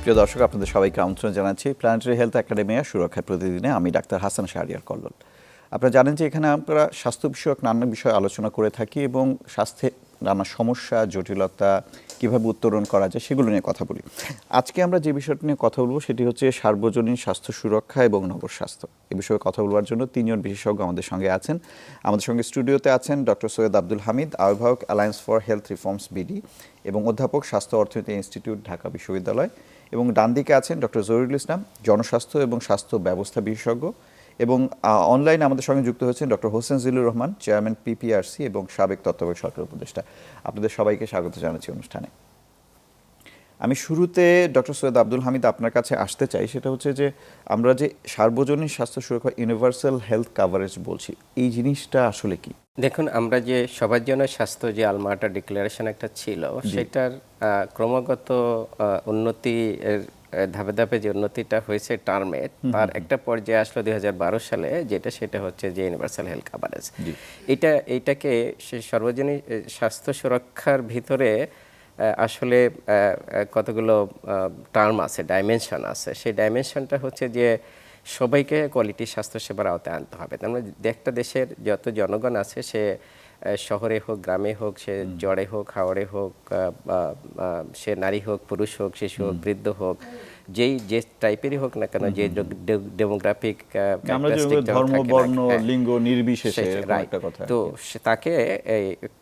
প্রিয় দর্শক, আপনাদের সবাইকে আমন্ত্রণ জানাচ্ছি প্ল্যানেটারি হেলথ একাডেমিয়া সুরক্ষায় প্রতিদিনে। আমি ডাক্তার হাসান শাহরিয়ার কল্লোল। আপনারা জানেন যে এখানে আমরা স্বাস্থ্য বিষয়ক নানা বিষয় আলোচনা করে থাকি এবং স্বাস্থ্যে নানা সমস্যা, জটিলতা কীভাবে উত্তরণ করা যায় সেগুলো নিয়ে কথা বলি। আজকে আমরা যে বিষয়টি নিয়ে কথা বলবো সেটি হচ্ছে সার্বজনীন স্বাস্থ্য সুরক্ষা এবং নগরস্বাস্থ্য। এ বিষয়ে কথা বলবার জন্য তিনজন বিশেষজ্ঞ আমাদের সঙ্গে আছেন। আমাদের সঙ্গে স্টুডিওতে আছেন ডক্টর সৈয়দ আব্দুল হামিদ, আহ্বায়ক alliance for health reforms BD এবং অধ্যাপক স্বাস্থ্য অর্থনীতি ইনস্টিটিউট, ঢাকা বিশ্ববিদ্যালয়। এবং ডান দিকে আছেন ডক্টর জহিরুল ইসলাম, জনস্বাস্থ্য এবং স্বাস্থ্য ব্যবস্থা বিশেষজ্ঞ। এবং অনলাইনে আমাদের সঙ্গে যুক্ত হয়েছেন doctor Hossain Zillur Rahman, chairman PPRC এবং সাবেক তত্ত্বাবধায়ক সরকার উপদেষ্টা। আপনাদের সবাইকে স্বাগত জানাচ্ছি অনুষ্ঠানে। আমি শুরুতে ডক্টর সৈয়দ আব্দুল হামিদ আপনার কাছে আসতে চাই, সেটা হচ্ছে যে আমরা যে সার্বজনীন স্বাস্থ্য সুরক্ষা, ইউনিভার্সাল হেলথ কাভারেজ বলছি, এই জিনিসটা আসলে কি? দেখুন, আমরা যে সবার জন্য স্বাস্থ্য যে আলমাটা ডিক্লারেশন একটা ছিল, সেটার ক্রমাগত উন্নতি ধাপে ধাপে যে উন্নতিটা হয়েছে টার্মে, তার একটা পর্যায়ে আসলো 2012 সালে, সেটা হচ্ছে যে ইউনিভার্সাল হেলথ কাভারেজ। এইটাকে সর্বজনীন স্বাস্থ্য সুরক্ষার ভিতরে আসলে কতগুলো টার্ম আছে, ডাইমেনশন আছে। সেই ডাইমেনশনটা হচ্ছে যে সবাইকে কোয়ালিটি স্বাস্থ্যসেবার আওতায় আনতে হবে। তার মানে একটা দেশের যত জনগণ আছে, সে শহরে হোক, গ্রামে হোক, সে জ্বরে হোক, হাওড়ে হোক, সে নারী হোক, পুরুষ হোক, শিশু হোক, বৃদ্ধ হোক, যে টাইপেরই হোক না কেন, যে ডেমোগ্রাফিক ধর্ম, বর্ণ, লিঙ্গ নির্বিশেষে তো তাকে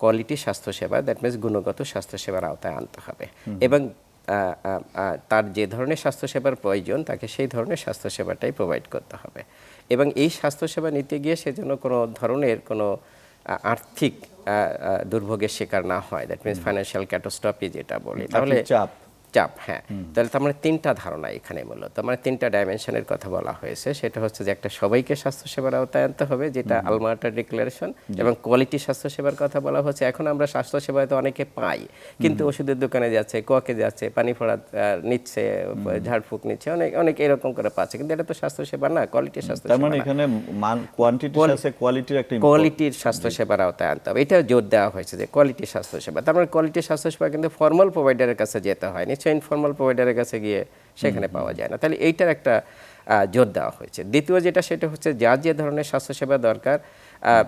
কোয়ালিটি স্বাস্থ্যসেবা, দ্যাট মিনস গুণগত স্বাস্থ্যসেবার আওতায় আনতে হবে। এবং তার যে ধরনের স্বাস্থ্যসেবার প্রয়োজন, তাকে সেই ধরনের স্বাস্থ্যসেবাটাই প্রোভাইড করতে হবে। এবং এই স্বাস্থ্যসেবা নিতে গিয়ে সে যেন কোনো ধরনের কোনো আর্থিক দুর্ভোগের শিকার না হয়, দ্যাট মিনস ফাইন্যান্সিয়াল ক্যাটাস্ট্রফি যেটা বলি, তাহলে চাপ। হ্যাঁ, তাহলে তার মানে তিনটা ধারণা এখানে মূলত, মানে তিনটা ডাইমেনশনের কথা বলা হয়েছে। সেটা হচ্ছে যে একটা সবাইকে স্বাস্থ্যসেবার আওতায় আনতে হবে, যেটা আলমাটা ডিক্লারেশন, এবং কোয়ালিটি স্বাস্থ্যসেবার কথা বলা হচ্ছে। এখন আমরা স্বাস্থ্যসেবায় তো অনেকে পাই, কিন্তু ওষুধের দোকানে যাচ্ছে, কোয়াকে যাচ্ছে, পানি ফোড়া নিচ্ছে, ঝাড়ফুঁক নিচ্ছে, অনেক এরকম করে পাচ্ছে, কিন্তু এটা তো স্বাস্থ্যসেবা না, কোয়ালিটি স্বাস্থ্যসেবা। মানে এখানে কোয়ালিটির স্বাস্থ্যসেবার আওতায় আনতে হবে, এটা জোর দেওয়া হয়েছে যে কোয়ালিটি স্বাস্থ্যসেবা। তার মানে কোয়ালিটি স্বাস্থ্যসেবা কিন্তু ফর্মাল প্রোভাইডারের কাছে যেতে হয়, ইনফর্মাল প্রোভাইডারের কাছে গিয়ে সেখানে পাওয়া যায় না। তাহলে এইটার একটা জোর দেওয়া হয়েছে। দ্বিতীয় যেটা, সেটা হচ্ছে যার যে ধরনের স্বাস্থ্যসেবা দরকার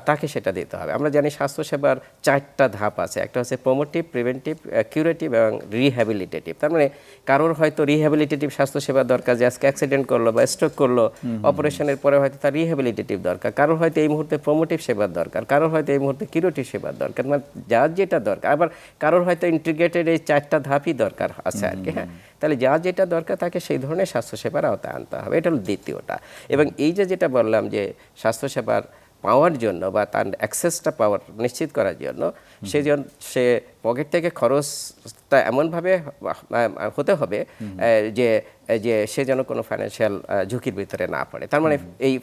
তাকে সেটা দিতে হবে। আমরা জানি স্বাস্থ্যসেবার 4টা ধাপ আছে। একটা হচ্ছে প্রমোটিভ, প্রিভেন্টিভ, কিউরেটিভ এবং রিহ্যাবিলিটেটিভ। তার মানে কারোর হয়তো রিহ্যাবিলিটেটিভ স্বাস্থ্যসেবা দরকার, যে আজকে অ্যাক্সিডেন্ট করলো বা স্ট্রোক করলো, অপারেশনের পরে হয়তো তার রিহ্যাবিলিটেটিভ দরকার। কারোর হয়তো এই মুহূর্তে প্রমোটিভ সেবার দরকার, কারোর হয়তো এই মুহূর্তে কিউরেটিভ সেবার দরকার, মানে যার যেটা দরকার। আবার কারোর হয়তো ইন্টিগ্রেটেড এই 4টা ধাপই দরকার আছে আর কি। হ্যাঁ, তাহলে যার যেটা দরকার তাকে সেই ধরনের স্বাস্থ্যসেবার আওতায় আনতে হবে। এটা হলো দ্বিতীয়টা। এবং এই যেটা বললাম, যে স্বাস্থ্যসেবার পাওয়ার জন্য বা তার অ্যাক্সেসটা পাওয়ার নিশ্চিত করার জন্য সে পকেট থেকে খরচটা এমনভাবে হতে হবে যে সে যেন কোনো ফাইন্যান্সিয়াল ঝুঁকির ভিতরে না পড়ে। তার মানে এই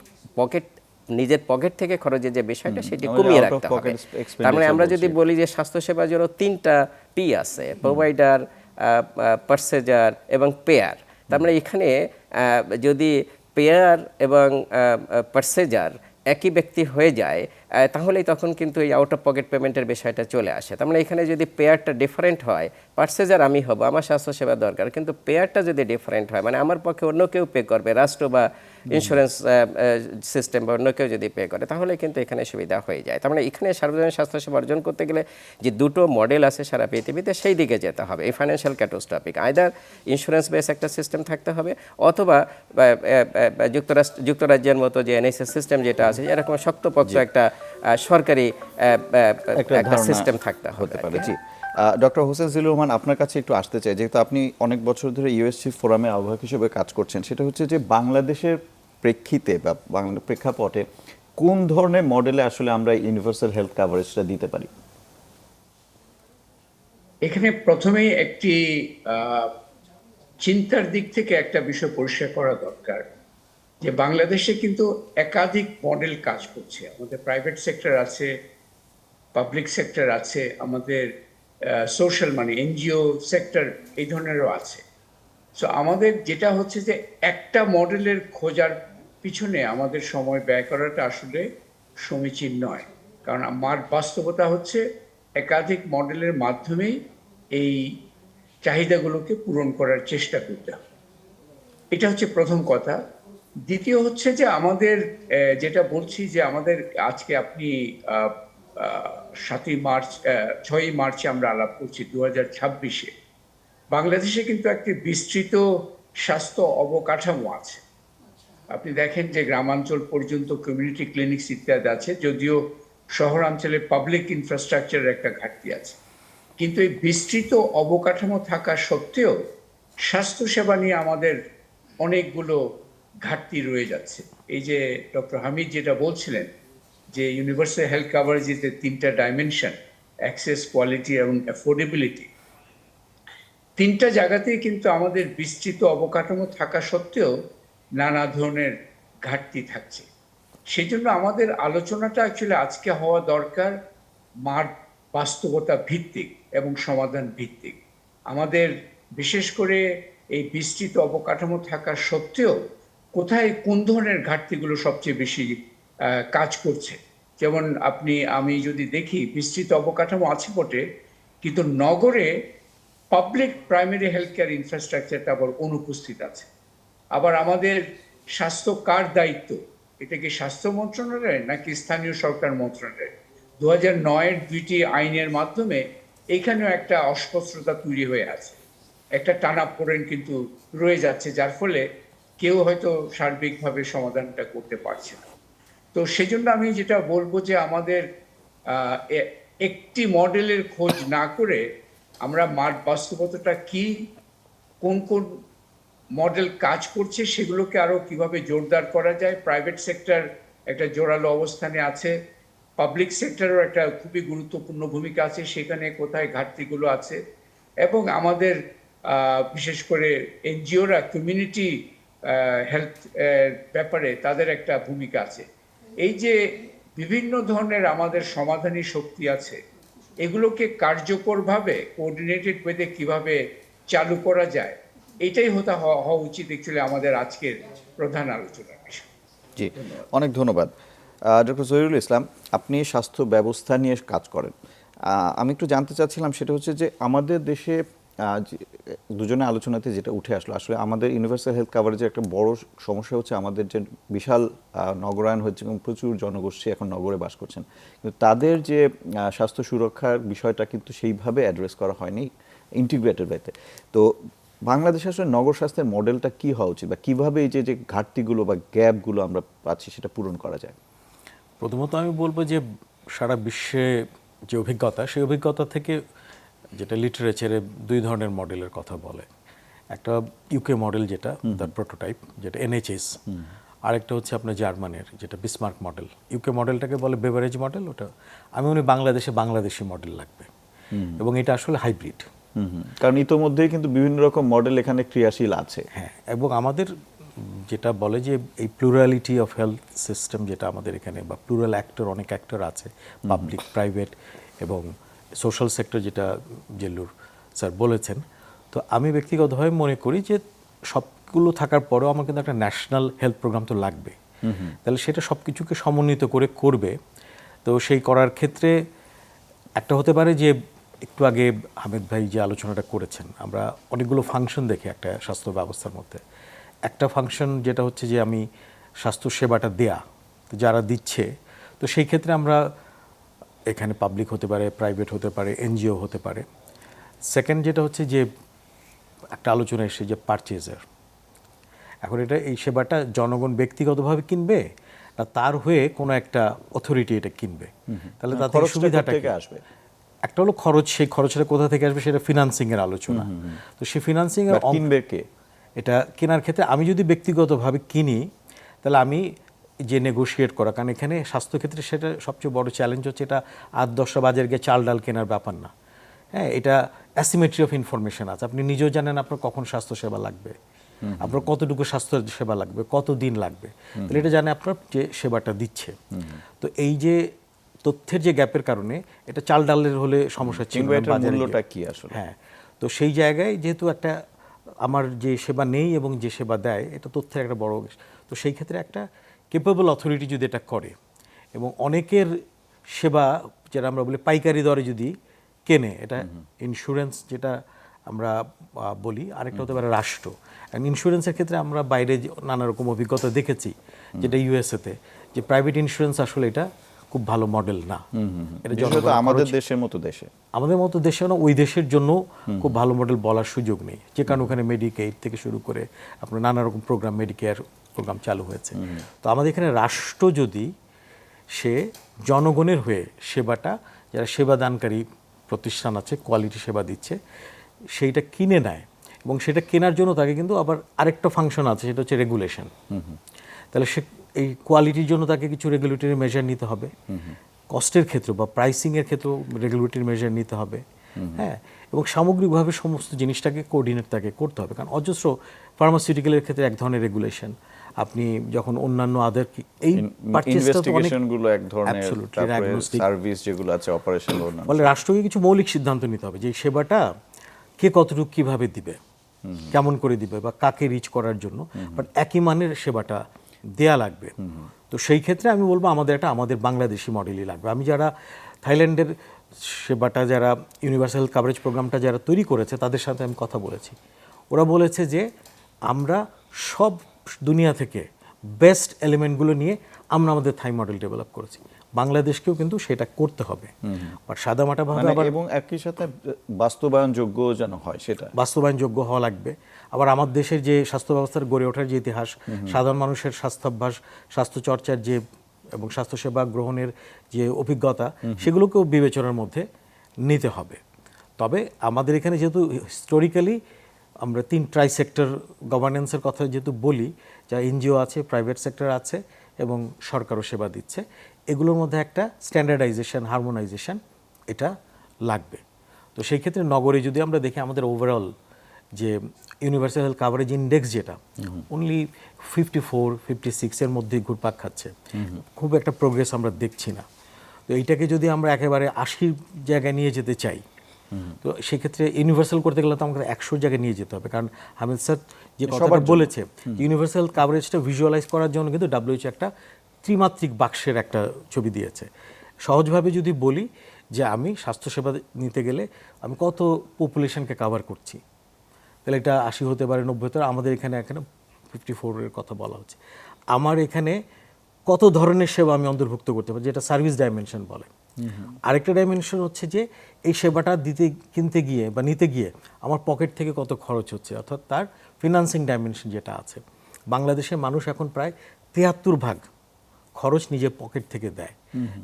নিজের পকেট থেকে খরচের যে বিষয়টা, সেটি কমিয়ে রাখতে হবে। তার মানে আমরা যদি বলি যে স্বাস্থ্যসেবার জন্য 3টা পি আছে, প্রোভাইডার, পারচেজার এবং পেয়ার। তার মানে এখানে যদি পেয়ার এবং পারচেজার একই ব্যক্তি হয়ে যায়, তাহলেই তখন কিন্তু এই আউট অফ পকেট পেমেন্টের বিষয়টা চলে আসে। তার মানে এখানে যদি পেয়ারটা ডিফারেন্ট হয়, পারচেজার আমি হব, আমার স্বাস্থ্যসেবা দরকার, কিন্তু পেয়ারটা যদি ডিফারেন্ট হয়, মানে আমার পক্ষে অন্য কেউ পে করবে, রাষ্ট্র বা ইন্স্যুরেন্স সিস্টেম বা অন্য কেউ যদি পে করে, তাহলে কিন্তু এখানে সুবিধা হয়ে যায়। তার মানে এখানে সার্বজনীন স্বাস্থ্যসেবা অর্জন করতে গেলে যে দুটো মডেল আছে সারা পৃথিবীতে, সেই দিকে যেতে হবে। এই financial catastrophic either insurance base একটা সিস্টেম থাকতে হবে, অথবা যুক্তরাজ্যের মতো যে এনএইচএস সিস্টেম যেটা আছে, এরকম শক্তপোক্ত একটা সরকারি একটা সিস্টেম থাকতে হতে পারে। জি, ডক্টর হোসেন জিল্লুর রহমান, আপনার কাছে একটু আসতে চাই, যেহেতু আপনি অনেক বছর ধরে ইউএসসি ফোরামে আহ্বায়ক হিসেবে কাজ করছেন। সেটা হচ্ছে যে বাংলাদেশের প্রেক্ষিতে বা বাংলা প্রেক্ষাপটে কোন ধরনের মডেলে আসলে আমরা ইউনিভার্সাল হেলথ কাভারেজটা দিতে পারি? এখানে প্রথমেই একটি চিন্তার দিক থেকে একটা বিষয় পরিষ্কার করা দরকার, যে বাংলাদেশে কিন্তু একাধিক মডেল কাজ করছে। আমাদের প্রাইভেট সেক্টর আছে, পাবলিক সেক্টর আছে, আমাদের সোশ্যাল মানে এনজিও সেক্টর এই ধরনেরও আছে। সো আমাদের যেটা হচ্ছে যে একটা মডেলের খোঁজার পিছনে আমাদের সময় ব্যয় করাটা আসলে সমীচীন নয়, কারণ আমার বাস্তবতা হচ্ছে একাধিক মডেলের মাধ্যমেই এই চাহিদাগুলোকে পূরণ করার চেষ্টা করতে হবে। এটা হচ্ছে প্রথম কথা। দ্বিতীয় হচ্ছে যে আমাদের যেটা বলছি যে আমাদের আজকে আপনি 7ই মার্চ 6ই মার্চে আমরা আলাপ করছি 2026-এ বাংলাদেশে কিন্তু একটি বিস্তৃত স্বাস্থ্য অবকাঠামো আছে। আপনি দেখেন যে গ্রামাঞ্চল পর্যন্ত কমিউনিটি ক্লিনিক্স ইত্যাদি আছে, যদিও শহরাঞ্চলে পাবলিক ইনফ্রাস্ট্রাকচারের একটা ঘাটতি আছে। কিন্তু এই বিস্তৃত অবকাঠামো থাকা সত্ত্বেও স্বাস্থ্যসেবা নিয়ে আমাদের অনেকগুলো ঘাটতি রয়ে যাচ্ছে। এই যে ডক্টর হামিদ যেটা বলছিলেন যে ইউনিভার্সাল হেলথ কাভারেজের যে 3টা ডাইমেনশন, অ্যাক্সেস, কোয়ালিটি এবং অ্যাফোর্ডেবিলিটি, 3টা জায়গাতেই কিন্তু আমাদের বিস্তৃত অবকাঠামো থাকা সত্ত্বেও নানা ধরনের ঘাটতি থাকছে। সেই জন্য আমাদের আলোচনাটা অ্যাকচুয়ালি আজকে হওয়া দরকার মাঠ বাস্তবতা ভিত্তিক এবং সমাধান ভিত্তিক। আমাদের বিশেষ করে এই বিস্তৃত অবকাঠামো থাকা সত্ত্বেও কোথায় কোন ধরনের ঘাটতিগুলো সবচেয়ে বেশি কাজ করছে। যেমন আমি যদি দেখি বিস্তৃত অবকাঠামো আছে বটে, কিন্তু নগরে পাবলিক প্রাইমারি হেলথ কেয়ার ইনফ্রাস্ট্রাকচারটা আবার অনুপস্থিত আছে। আবার আমাদের স্বাস্থ্য কার দায়িত্ব, এটা কি স্বাস্থ্য মন্ত্রণালয় নাকি স্থানীয় সরকার মন্ত্রণালয়? 2009-এর 2টি আইনের মাধ্যমে এখানেও একটা অস্পষ্টতা তৈরি হয়ে আছে, একটা টানাপোড়েন কিন্তু রয়ে যাচ্ছে, যার ফলে কেউ হয়তো সার্বিকভাবে সমাধানটা করতে পারছে না। তো সেজন্য আমি যেটা বলবো যে আমাদের একটি মডেলের খোঁজ না করে আমরা মাঠ বাস্তবতাটা কি, কোন কোন মডেল কাজ করছে সেগুলোকে আরো কিভাবে জোরদার করা যায়। প্রাইভেট সেক্টর একটা জোরালো অবস্থানে আছে, পাবলিক সেক্টরেও একটা খুবই গুরুত্বপূর্ণ ভূমিকা আছে, সেখানে কোথায় ঘাটতিগুলো আছে, এবং আমাদের বিশেষ করে এনজিওরা কমিউনিটি হেলথ ব্যাপারে তাদের একটা ভূমিকা আছে। এই যে বিভিন্ন ধরনের আমাদের সমাধানী শক্তি আছে, এগুলোকে কার্যকরভাবে কোঅর্ডিনেটেড ওয়েতে কিভাবে চালু করা যায়, এটাই হওয়া উচিত অ্যাকচুয়ালি আমাদের আজকের প্রধান আলোচনার বিষয়। জি, অনেক ধন্যবাদ। ডক্টর জহিরুল ইসলাম, আপনি স্বাস্থ্য ব্যবস্থা নিয়ে কাজ করেন। আমি একটু জানতে চাচ্ছিলাম সেটা হচ্ছে যে আমাদের দেশে দুজনে আলোচনাতে যেটা উঠে আসলো, আসলে আমাদের ইউনিভার্সাল হেলথ কাভারেজের একটা বড় সমস্যা হচ্ছে আমাদের যে বিশাল নগরায়ন হচ্ছে এবং প্রচুর জনগোষ্ঠী এখন নগরে বাস করছেন, কিন্তু তাদের যে স্বাস্থ্য সুরক্ষার বিষয়টা কিন্তু সেইভাবে অ্যাড্রেস করা হয়নি ইন্টিগ্রেটেড ওয়েতে। তো বাংলাদেশে আসলে নগর স্বাস্থ্যের মডেলটা কি হওয়া উচিত, বা কীভাবে এই যে ঘাটতিগুলো বা গ্যাপগুলো আমরা পাচ্ছি সেটা পূরণ করা যায়? প্রথমত আমি বলবো যে সারা বিশ্বে যে অভিজ্ঞতা, সেই অভিজ্ঞতা থেকে যেটা লিটারেচারে 2 ধরনের মডেলের কথা বলে। একটা ইউকে মডেল, যেটা তার প্রোটোটাইপ, যেটা এনএইচএস। আরেকটা হচ্ছে আপনার জার্মানের, যেটা বিসমার্ক মডেল। ইউকে মডেলটাকে বলে বেভারেজ মডেল। ওটা আমি মনে বাংলাদেশি মডেল লাগবে, এবং এটা আসলে হাইব্রিড। কারণ ইতোমধ্যেই কিন্তু বিভিন্ন রকম মডেল এখানে ক্রিয়াশীল আছে। হ্যাঁ, এবং আমাদের যেটা বলে যে এই প্লুরালিটি অফ হেলথ সিস্টেম, যেটা আমাদের এখানে, বা প্লুরাল অ্যাক্টর, অনেক অ্যাক্টর আছে, পাবলিক, প্রাইভেট এবং সোশ্যাল সেক্টর, যেটা জেল্লুর স্যার বলেছেন। তো আমি ব্যক্তিগতভাবে মনে করি যে সবগুলো থাকার পরেও আমার কিন্তু একটা ন্যাশনাল হেলথ প্রোগ্রাম তো লাগবে। তাহলে সেটা সব কিছুকে সমন্বিত করে করবে। তো সেই করার ক্ষেত্রে একটা হতে পারে যে, একটু আগে হামিদ ভাই যে আলোচনাটা করেছেন, আমরা অনেকগুলো ফাংশন দেখি একটা স্বাস্থ্য ব্যবস্থার মধ্যে। একটা ফাংশন যেটা হচ্ছে যে আমি স্বাস্থ্য সেবাটা দেয়া, তো যারা দিচ্ছে, তো সেই ক্ষেত্রে আমরা এখানে পাবলিক হতে পারে, প্রাইভেট হতে পারে, এনজিও হতে পারে। সেকেন্ড যেটা হচ্ছে যে একটা আলোচনা এসে যে পারচেজার, এখন এটা এই সেবাটা জনগণ ব্যক্তিগতভাবে কিনবে না তার হয়ে কোনো একটা অথরিটি এটা কিনবে, তাহলে তাদের সুবিধাটা কি আসবে? একটা হলো খরচ, সেই খরচটা কোথা থেকে আসবে সেটা ফিনান্সিং এর আলোচনা। তো সেই ফিনান্সিং এর কিনবে কে? এটা কেনার ক্ষেত্রে আমি যদি ব্যক্তিগতভাবে কিনি, তাহলে আমি যে নেগোশিয়েট করা, কারণ এখানে স্বাস্থ্যক্ষেত্রে সেটা সবচেয়ে বড় চ্যালেঞ্জ হচ্ছে, এটা 8-10টা বাজার গিয়ে চাল ডাল কেনার ব্যাপার না। হ্যাঁ, এটা অ্যাসিমেট্রি অফ ইনফরমেশন আছে। আপনি নিজেও জানেন আপনার কখন স্বাস্থ্যসেবা লাগবে, আপনার কতটুকু স্বাস্থ্য সেবা লাগবে, কত দিন লাগবে, তাহলে এটা জানে আপনার যে সেবাটা দিচ্ছে। তো এই যে তথ্যের যে গ্যাপের কারণে, এটা চাল ডালের হলে সমস্যা ছিল, মূল্যটা কি আসলে? হ্যাঁ, তো সেই জায়গায় যেহেতু একটা আমার যে সেবা নেই এবং যে সেবা দেয়, এটা তথ্যের একটা বড়, তো সেই ক্ষেত্রে একটা কেপেবল অথরিটি যদি এটা করে এবং অনেকের সেবা, যেটা আমরা বলি পাইকারি দরে যদি কেনে, এটা ইন্স্যুরেন্স যেটা আমরা বলি, আরেকটা হতে পারে রাষ্ট্র। ইন্স্যুরেন্সের ক্ষেত্রে আমরা বাইরে নানা রকম অভিজ্ঞতা দেখেছি, যেটা ইউএসএতে, যে প্রাইভেট ইন্স্যুরেন্স আসলে এটা খুব ভালো মডেল না। এটা বিশেষত আমাদের দেশের মতো দেশে, আমাদের মতো দেশে না, ওই দেশের জন্য খুব ভালো মডেল বলার সুযোগ নেই, যে কারণ ওখানে মেডিকেড থেকে শুরু করে আপনার নানা রকম প্রোগ্রাম, মেডিকেয়ার প্রোগ্রাম চালু হয়েছে। তো আমাদের এখানে রাষ্ট্র যদি সে জনগণের হয়ে সেবাটা, যারা সেবাদানকারী প্রতিষ্ঠান আছে, কোয়ালিটি সেবা দিচ্ছে, সেইটা কিনে নেয়, এবং সেটা কেনার জন্য তাকে কিন্তু আবার আরেকটা ফাংশন আছে, সেটা হচ্ছে রেগুলেশন। তাহলে সে এই কোয়ালিটির জন্য তাকে কিছু রেগুলেটরি মেজার নিতে হবে, কস্টের ক্ষেত্রে বা প্রাইসিংয়ের ক্ষেত্রেও রেগুলেটরি মেজার নিতে হবে, হ্যাঁ, এবং সামগ্রিকভাবে সমস্ত জিনিসটাকে কোঅর্ডিনেট তাকে করতে হবে। কারণ অজস্র ফার্মাসিউটিক্যালের ক্ষেত্রে এক ধরনের রেগুলেশন, আপনি যখন অন্যান্য আদার এই ইনভেস্টিগেশনগুলো এক ধরনের, তারপরে সার্ভিস যেগুলো আছে, অপারেশন, বলে রাষ্ট্রকে কিছু মৌলিক সিদ্ধান্ত নিতে হবে যে এই সেবাটা কে কতটুকু কিভাবে দিবে, কেমন করে দিবে, বা কাকে রিচ করার জন্য, বাট একই মানের সেবাটা দেয়া লাগবে। তো সেই ক্ষেত্রে আমি বলবো আমাদের বাংলাদেশি মডেলই লাগবে। আমি যারা থাইল্যান্ডের সেবাটা, যারা ইউনিভার্সাল কাভারেজ প্রোগ্রামটা যারা তৈরি করেছে, তাদের সাথে আমি কথা বলেছি। ওরা বলেছে যে আমরা সব দুনিয়া থেকে বেস্ট এলিমেন্টগুলো নিয়ে আমরা আমাদের থাই মডেল ডেভেলপ করেছি। বাংলাদেশকেও কিন্তু সেটা করতে হবে, বাট সাদামাটাভাবে আবার, এবং একই সাথে বাস্তবায়নযোগ্য যেন হয়, সেটা বাস্তবায়নযোগ্য হওয়া লাগবে। আবার আমার দেশের যে স্বাস্থ্য ব্যবস্থার গড়ে ওঠার যে ইতিহাস, সাধারণ মানুষের স্বাস্থ্যাভ্যাস, স্বাস্থ্যচর্চার যে এবং স্বাস্থ্যসেবা গ্রহণের যে অভিজ্ঞতা, সেগুলোকেও বিবেচনার মধ্যে নিতে হবে। তবে আমাদের এখানে যেহেতু হিস্টোরিক্যালি আমরা 3 ট্রাই সেক্টর গভর্নেন্সের কথা যেহেতু বলি, যা এনজিও আছে, প্রাইভেট সেক্টর আছে এবং সরকারও সেবা দিচ্ছে, এগুলোর মধ্যে একটা স্ট্যান্ডার্ডাইজেশন, হারমোনাইজেশন এটা লাগবে। তো সেই ক্ষেত্রে নগরে যদি আমরা দেখি, আমাদের ওভারঅল যে ইউনিভার্সাল হেলথ কাভারেজ ইন্ডেক্স যেটা অনলি 54-56 এর মধ্যেই ঘুরপাক খাচ্ছে, খুব একটা প্রোগ্রেস আমরা দেখছি না। তো এইটাকে যদি আমরা একেবারে 80 জায়গায় নিয়ে যেতে চাই, তো সেক্ষেত্রে ইউনিভার্সাল করতে গেলে তো আমাকে 100 জায়গায় নিয়ে যেতে হবে। কারণ হামিদ স্যার যে কথাটা বলেছে, ইউনিভার্সাল কাভারেজটা ভিজুয়ালাইজ করার জন্য কিন্তু WHO একটা ত্রিমাত্রিক বাক্সের একটা ছবি দিয়েছে। সহজভাবে যদি বলি যে আমি স্বাস্থ্যসেবা নিতে গেলে আমি কত পপুলেশনকে কাভার করছি, তাহলে এটা 80 হতে পারে, 90 হতে পারে। আমাদের এখানে 54-এর কথা বলা হচ্ছে। আমার এখানে কত ধরনের সেবা আমি অন্তর্ভুক্ত করতে পারি, যেটা সার্ভিস ডাইমেনশন বলে। আরেকটা ডাইমেনশন হচ্ছে যে এই সেবাটা কিনতে গিয়ে বা নিতে গিয়ে আমার পকেট থেকে কত খরচ হচ্ছে, অর্থাৎ তার ফিনান্সিং ডাইমেনশন যেটা আছে। বাংলাদেশের মানুষ এখন প্রায় 73% খরচ নিজের পকেট থেকে দেয়,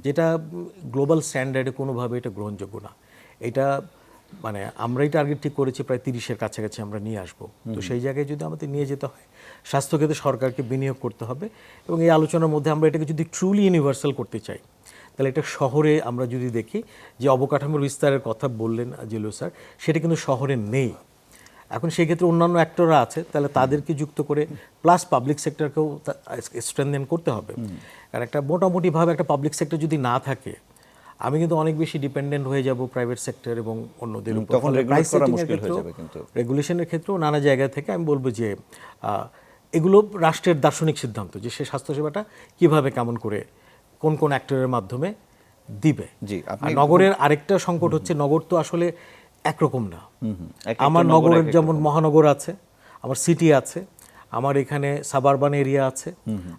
যেটা গ্লোবাল স্ট্যান্ডার্ডে কোনোভাবে এটা গ্রহণযোগ্য না। এটা মানে আমরাই টার্গেট ঠিক করেছি প্রায় 30-এর কাছাকাছি আমরা নিয়ে আসবো। তো সেই জায়গায় যদি আমাদের নিয়ে যেতে হয়, স্বাস্থ্যক্ষেত্রে সরকারকে বিনিয়োগ করতে হবে। এবং এই আলোচনার মধ্যে আমরা এটাকে যদি ট্রুলি ইউনিভার্সাল করতে চাই, তাহলে এটা শহরে আমরা যদি দেখি যে অবকাঠামোর বিস্তারের কথা বললেন জিলু স্যার, সেটা কিন্তু শহরে নেই। এখন সেই ক্ষেত্রে অন্যান্য অ্যাক্টররা আছে, তাহলে তাদেরকে যুক্ত করে প্লাস পাবলিক সেক্টরকেও স্ট্রেনথেন করতে হবে। কারণ একটা মোটামুটিভাবে একটা পাবলিক সেক্টর যদি না থাকে, আমি কিন্তু অনেক বেশি ডিপেন্ডেন্ট হয়ে যাব প্রাইভেট সেক্টর এবং অন্যদের উপর। তখন রেগুলেট করা মুশকিল হয়ে যাবে। কিন্তু রেগুলেশনের ক্ষেত্রেও নানা জায়গা থেকে আমি বলবো যে এগুলো রাষ্ট্রের দার্শনিক সিদ্ধান্ত, যে সে স্বাস্থ্যসেবাটা কিভাবে, কেমন করে, কোন কোন অ্যাক্টরের মাধ্যমে দিবে। আর নগরের আরেকটা সংকট হচ্ছে, নগর তো আসলে একরকম না। আমার নগরের যেমন মহানগর আছে, আমার সিটি আছে, আমার এখানে সাবারবান এরিয়া আছে,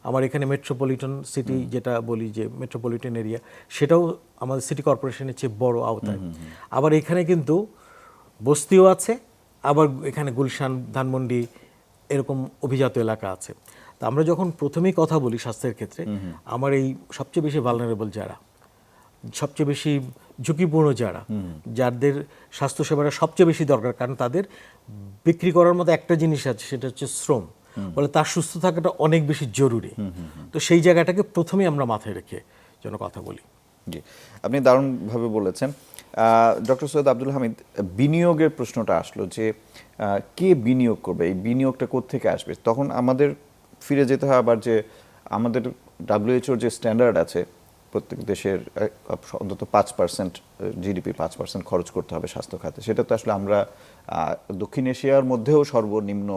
আমার এখানে মেট্রোপলিটন সিটি যেটা বলি যে মেট্রোপলিটন এরিয়া, সেটাও আমাদের সিটি কর্পোরেশনের চেয়ে বড় আওতায়। আবার এখানে কিন্তু বস্তিও আছে, আবার এখানে গুলশান, ধানমন্ডি এরকম অভিজাত এলাকা আছে। তা আমরা যখন প্রথমেই কথা বলি স্বাস্থ্যের ক্ষেত্রে, আমার এই সবচেয়ে বেশি ভালনারেবল যারা, সবচেয়ে বেশি ঝুঁকিপূর্ণ যারা, যাদের স্বাস্থ্যসেবাটা সবচেয়ে বেশি দরকার, কারণ তাদের বিক্রি করার মতো একটা জিনিস আছে, সেটা হচ্ছে শ্রম, বলে তার সুস্থ থাকাটা অনেক বেশি জরুরি। তো সেই জায়গাটাকে প্রথমেই আমরা মাথায় রেখে যেন কথা বলি। জি, আপনি দারুণভাবে বলেছেন। ডক্টর সৈয়দ আব্দুল হামিদ, বিনিয়োগের প্রশ্নটা আসলো যে কে বিনিয়োগ করবে, এই বিনিয়োগটা কোত্থেকে আসবে? তখন আমাদের ফিরে যেতে হয় আবার যে আমাদের WHO যে স্ট্যান্ডার্ড আছে, প্রত্যেক দেশের অন্তত 5% জিডিপি 5% খরচ করতে হবে স্বাস্থ্য খাতে। সেটা তো আসলে আমরা দক্ষিণ এশিয়ার মধ্যেও সর্বনিম্ন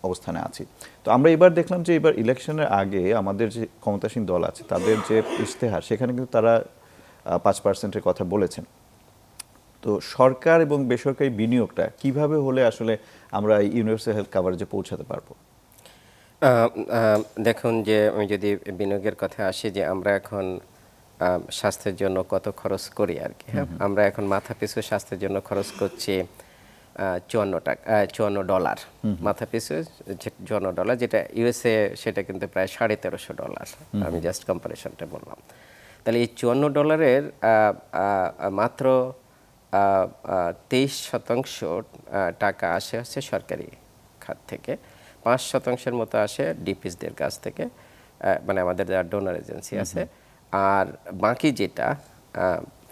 অবস্থানে আছি। তো আমরা এবার দেখলাম যে এবার ইলেকশনের আগে আমাদের যে ক্ষমতাসীন দল আছে, তাদের যে ইশতেহার, সেখানে কিন্তু তারা 5%-এর কথা বলেছেন। তো তো সরকার এবং বেসরকারি বিনিয়োগটা কিভাবে হলে আসলে আমরা ইউনিভার্সাল হেলথ কাভারেজে পৌঁছাতে পারবো? দেখুন, যে আমি যদি বিনিয়োগের কথা আসি, যে আমরা এখন স্বাস্থ্যের জন্য কত খরচ করি আর কি। হ্যাঁ, আমরা এখন মাথা পিছু স্বাস্থ্যের জন্য খরচ করছি $54 মাথা পিছু, $54, যেটা ইউএসএ সেটা কিন্তু প্রায় $1350। আমি জাস্ট কম্পারিশনটা বললাম। তাহলে এই $54 মাত্র 23% টাকা আসে হচ্ছে সরকারি খাত থেকে, 5% মতো আসে ডিপিসদের কাছ থেকে, মানে আমাদের যারা ডোনার এজেন্সি আছে, আর বাকি যেটা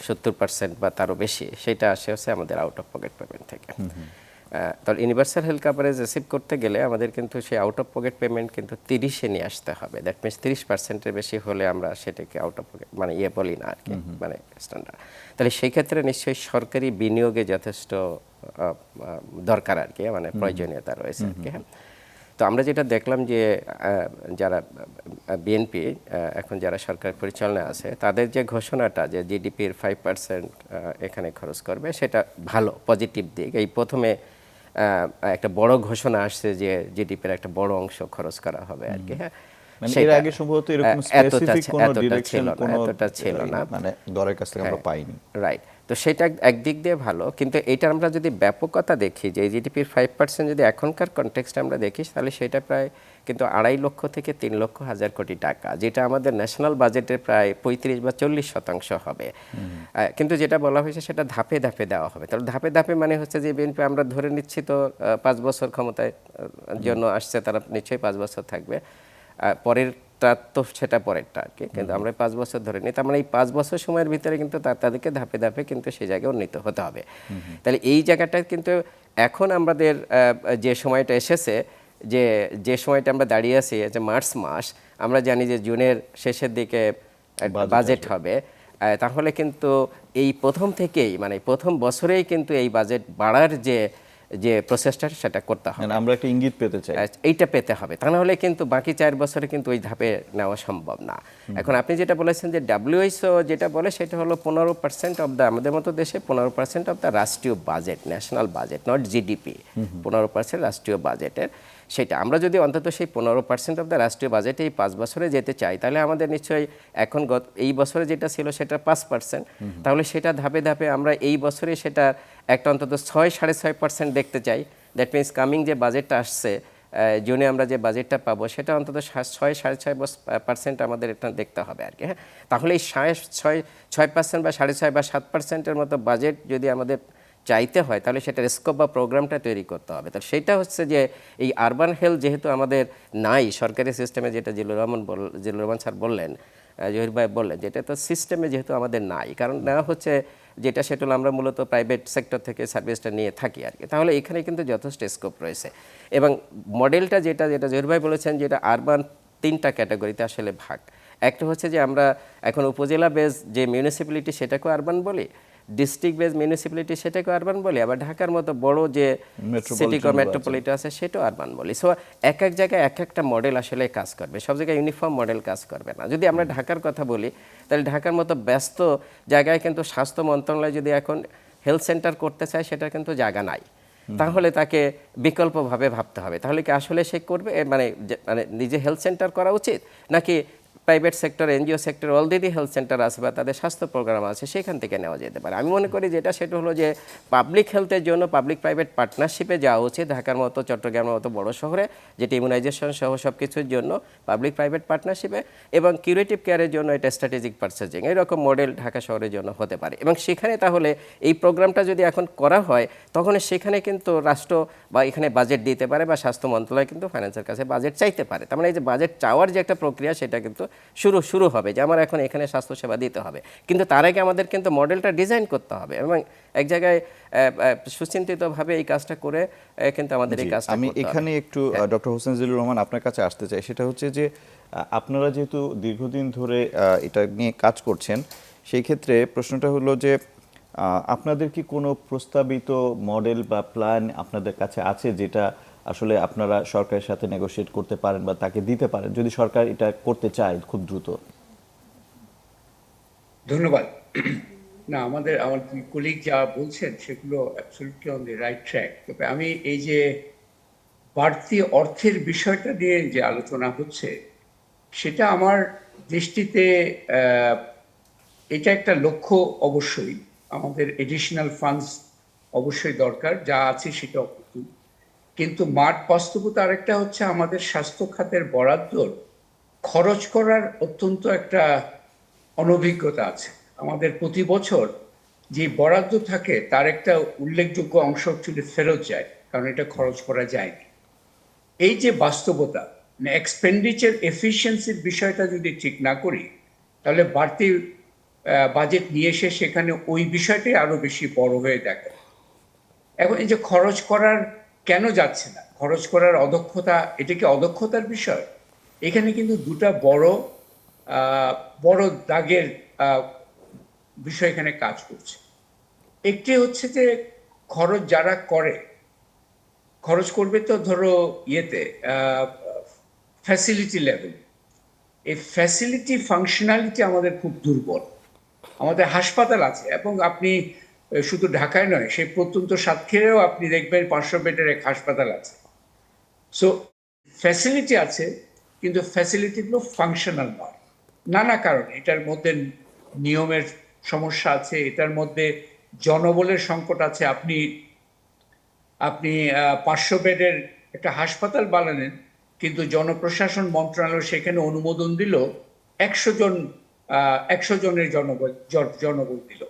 70% বা তারও বেশি, সেটা আসে হচ্ছে আমাদের আউট অফ পকেট পেমেন্ট থেকে। তাহলে ইউনিভার্সাল হেলথ কাভারেজ রিসিভ করতে গেলে আমাদের কিন্তু সেই আউট অফ পকেট পেমেন্ট কিন্তু 30-এ নিয়ে আসতে হবে। দ্যাট মিনস 30%-এর বেশি হলে আমরা সেটাকে আউট অফ পকেট মানে বলি না আর কি, মানে স্ট্যান্ডার্ড। তাহলে সেই ক্ষেত্রে নিশ্চয়ই সরকারি বিনিয়োগে যথেষ্ট দরকার আর কি, মানে প্রয়োজনীয়তা রয়েছে আর কি। হ্যাঁ, তো আমরা যেটা দেখলাম যে যারা বিএনপি এখন যারা সরকার পরিচালনায় আছে, তাদের যে ঘোষণাটা যে জিডিপির 5% এখানে খরচ করবে, সেটা ভালো, পজিটিভ দিক। এই প্রথমে একটা বড় ঘোষণা আসছে যে জিডিপির একটা বড় অংশ খরচ করা হবে আর কি। হ্যাঁ, মানে এর আগে সম্ভবত এরকম স্পেসিফিক কোনো ডিরেকশন এতটা ছিল না, মানে দরের কাছ থেকে আমরা পাইনি। রাইট। তো সেটা একদিক দিয়ে ভালো, কিন্তু এটা আমরা যদি ব্যাপকতা দেখি, যে জিডিপির 5% যদি এখনকার কনটেক্সটে আমরা দেখি, তাহলে সেটা প্রায় কিন্তু 2.5 লক্ষ থেকে 3 লক্ষ হাজার কোটি টাকা, যেটা আমাদের ন্যাশনাল বাজেটের প্রায় 35 বা 40% হবে। কিন্তু যেটা বলা হয়েছে সেটা ধাপে ধাপে দেওয়া হবে। তাহলে ধাপে ধাপে মানে হচ্ছে যে বিএনপি আমরা ধরে নিচ্ছি তো 5 বছর ক্ষমতায় জন্য আসছে, তারা নিশ্চয়ই 5 বছর থাকবে, পরেরটা তো সেটা পরেরটা আর কি, কিন্তু আমরা 5 বছর ধরে নিই। তার মানে এই 5 বছর সময়ের ভিতরে কিন্তু তাদেরকে ধাপে ধাপে কিন্তু সেই জায়গায় উন্নীত হতে হবে। তাহলে এই জায়গাটা কিন্তু এখন আমাদের যে সময়টা এসেছে, যে সময়টা আমরা দাঁড়িয়ে আছি, যে মার্চ মাস, আমরা জানি যে জুনের শেষের দিকে বাজেট হবে, তাহলে কিন্তু এই প্রথম থেকেই, মানে প্রথম বছরেই কিন্তু এই বাজেট বাড়ার যে প্রসেসটা, সেটা করতে হবে। আমরা একটা ইঙ্গিত পেতে চাই, এইটা পেতে হবে, তা নাহলে কিন্তু বাকি 4 বছরে কিন্তু ওই ধাপে নেওয়া সম্ভব না। এখন আপনি যেটা বলেছেন যে WHO যেটা বলে, সেটা হলো 15% অফ দ্য, আমাদের মতো দেশে 15% অফ দ্য রাষ্ট্রীয় budget, national budget, not GDP, 15% রাষ্ট্রীয় বাজেটের। সেটা আমরা যদি অন্তত সেই 15% অফ দ্য রাষ্ট্রীয় বাজেটে এই 5 বছরে যেতে চাই, তাহলে আমাদের নিশ্চয়ই এখন এই বছরে যেটা ছিল সেটা 5%, তাহলে সেটা ধাপে ধাপে আমরা এই বছরে সেটা একটা অন্তত 6-6.5% দেখতে চাই। দ্যাট মিনস কামিং যে বাজেটটা আসছে, জুনে আমরা যে বাজেটটা পাবো, সেটা অন্তত 6-6.5% আমাদের এটা দেখতে হবে আর কি। হ্যাঁ, তাহলে এই 6% বা 6.5% বা 7%-এর মতো বাজেট যদি আমাদের চাইতে হয়, তাহলে সেটার স্কোপ বা প্রোগ্রামটা তৈরি করতে হবে। তাহলে সেটা হচ্ছে যে এই আরবান হেলথ যেহেতু আমাদের নাই সরকারি সিস্টেমে, যেটা জিল্লুর রহমান স্যার বললেন, জহির ভাই বললেন, যেটা তো সিস্টেমে যেহেতু আমাদের নাই, কারণ নেওয়া হচ্ছে যেটা, সেটা হলো আমরা মূলত প্রাইভেট সেক্টর থেকে সার্ভিসটা নিয়ে থাকি আর কি। তাহলে এখানে কিন্তু যথেষ্ট স্কোপ রয়েছে, এবং মডেলটা যেটা জহির ভাই বলেছেন, যেটা আরবান 3টা ক্যাটাগরিতে আসলে ভাগ। একটা হচ্ছে যে আমরা এখন উপজেলা বেস যে মিউনিসিপ্যালিটি, সেটাকেও আরবান বলি, ডিস্ট্রিক্ট বেস মিউনিসিপ্যালিটি সেটাকে আরবান বলি, আবার ঢাকার মতো বড় যে সিটি মেট্রোপলিটন আছে সেটাও আরবান বলি। সো এক এক জায়গায় এক একটা মডেল আসলে কাজ করবে, সব জায়গায় ইউনিফর্ম মডেল কাজ করবে না। যদি আমরা ঢাকার কথা বলি, তাহলে ঢাকার মতো ব্যস্ত জায়গায় কিন্তু স্বাস্থ্য মন্ত্রণালয় যদি এখন হেলথ সেন্টার করতে চায়, সেটা কিন্তু জায়গা নাই, তাহলে তাকে বিকল্পভাবে ভাবতে হবে। তাহলে কি আসলে সে করবে, মানে নিজে হেলথ সেন্টার করা উচিত, নাকি private sector, NGO sector already health centre আছে বা তাদের স্বাস্থ্য প্রোগ্রাম আছে, সেখান থেকে নেওয়া যেতে পারে। আমি মনে করি সেটা হলো যে পাবলিক হেলথের জন্য পাবলিক প্রাইভেট পার্টনারশিপে যাওয়া উচিত, ঢাকার মতো, চট্টগ্রামের মতো বড় শহরে, যেটা ইমিউনাইজেশন সহ সব কিছুর জন্য পাবলিক প্রাইভেট পার্টনারশিপে, এবং কিউরেটিভ কেয়ারের জন্য এটা স্ট্র্যাটেজিক পারচেজিং, এরকম মডেল ঢাকা শহরের জন্য হতে পারে। এবং সেখানে তাহলে এই প্রোগ্রামটা যদি এখন করা হয়, তখন সেখানে কিন্তু রাষ্ট্র বা এখানে বাজেট দিতে পারে, বা স্বাস্থ্য মন্ত্রণালয় কিন্তু ফাইন্যান্সের কাছে বাজেট চাইতে পারে। তার মানে এই যে বাজেট চাওয়ার যে একটা প্রক্রিয়া, সেটা কিন্তু শুরু হবে, যে আমার এখন এখানে স্বাস্থ্যসেবা দিতে হবে, কিন্তু তার আগে আমাদের কিন্তু মডেলটা ডিজাইন করতে হবে, এবং এক জায়গায় সুচিন্তিতভাবে এই কাজটা করে কিন্তু আমাদের এই কাজটা আমি এখানে একটু ডক্টর হোসেন জিল্লুর রহমান আপনার কাছে আসতে চাই। সেটা হচ্ছে যে আপনারা যেহেতু দীর্ঘদিন ধরে এটা নিয়ে কাজ করছেন, সেই ক্ষেত্রে প্রশ্নটা হলো যে আপনাদের কি কোনো প্রস্তাবিত মডেল বা প্ল্যান আপনাদের কাছে আছে, যেটা আসলে আপনারা সরকারের সাথে নেগোশিয়েট করতে পারেন বা তাকে দিতে পারেন, যদি সরকার এটা করতে চায় খুব দ্রুত? ধন্যবাদ। না, আমার কলিগ যা বলছেন সেগুলো absolutely on the right track. তবে আমি এই যে বাড়তি অর্থের বিষয়টা নিয়ে যে আলোচনা হচ্ছে, সেটা আমার দৃষ্টিতে আহ, এটা একটা লক্ষ্য অবশ্যই। আমাদের এডিশনাল ফান্ডস অবশ্যই দরকার, যা আছে সেটা অপ্রতুল। কিন্তু মাঠ বাস্তবতা আরেকটা হচ্ছে, আমাদের স্বাস্থ্য খাতের বরাদ্দ খরচ করার অত্যন্ত একটা অনভিজ্ঞতা আছে। আমাদের প্রতি বছর যে বরাদ্দ থাকে তার একটা উল্লেখযোগ্য অংশ অ্যাকচুয়ালি ফেরত যায়, কারণ এটা খরচ করা যায়নি। এই যে বাস্তবতা, মানে এক্সপেন্ডিচার এফিসিয়েন্সির বিষয়টা যদি ঠিক না করি, তাহলে বাড়তি বাজেট নিয়ে এসে সেখানে ওই বিষয়টাই আরো বেশি বড় হয়ে দেখে। এখন এই যে খরচ করার কেন যাচ্ছে না, খরচ করার অদক্ষতা, এটা কি অদক্ষতার বিষয়? এখানে কিন্তু দুটা বড় দাগের বিষয় এখানে কাজ করছে। একটি হচ্ছে যে খরচ যারা করে, খরচ করবে তো ধরো ইয়েতে ফ্যাসিলিটি লেভেল, এই ফ্যাসিলিটি ফাংশনালিটি আমাদের খুব দুর্বল। আমাদের হাসপাতাল আছে, এবং আপনি শুধু ঢাকায় নয়, সেই প্রত্যন্ত সাতক্ষীরায়ও আপনি দেখবেন 500 বেডের এক হাসপাতাল আছে। সো ফ্যাসিলিটি আছে, কিন্তু ফ্যাসিলিটিগুলো ফাংশনাল নয় নানা কারণে। এটার মধ্যে নিয়মের সমস্যা আছে, এটার মধ্যে জনবলের সংকট আছে। আপনি 500 বেডের একটা হাসপাতাল বানালেন, কিন্তু জনপ্রশাসন মন্ত্রণালয় সেখানে অনুমোদন দিল 100 জনের জনবল দিল।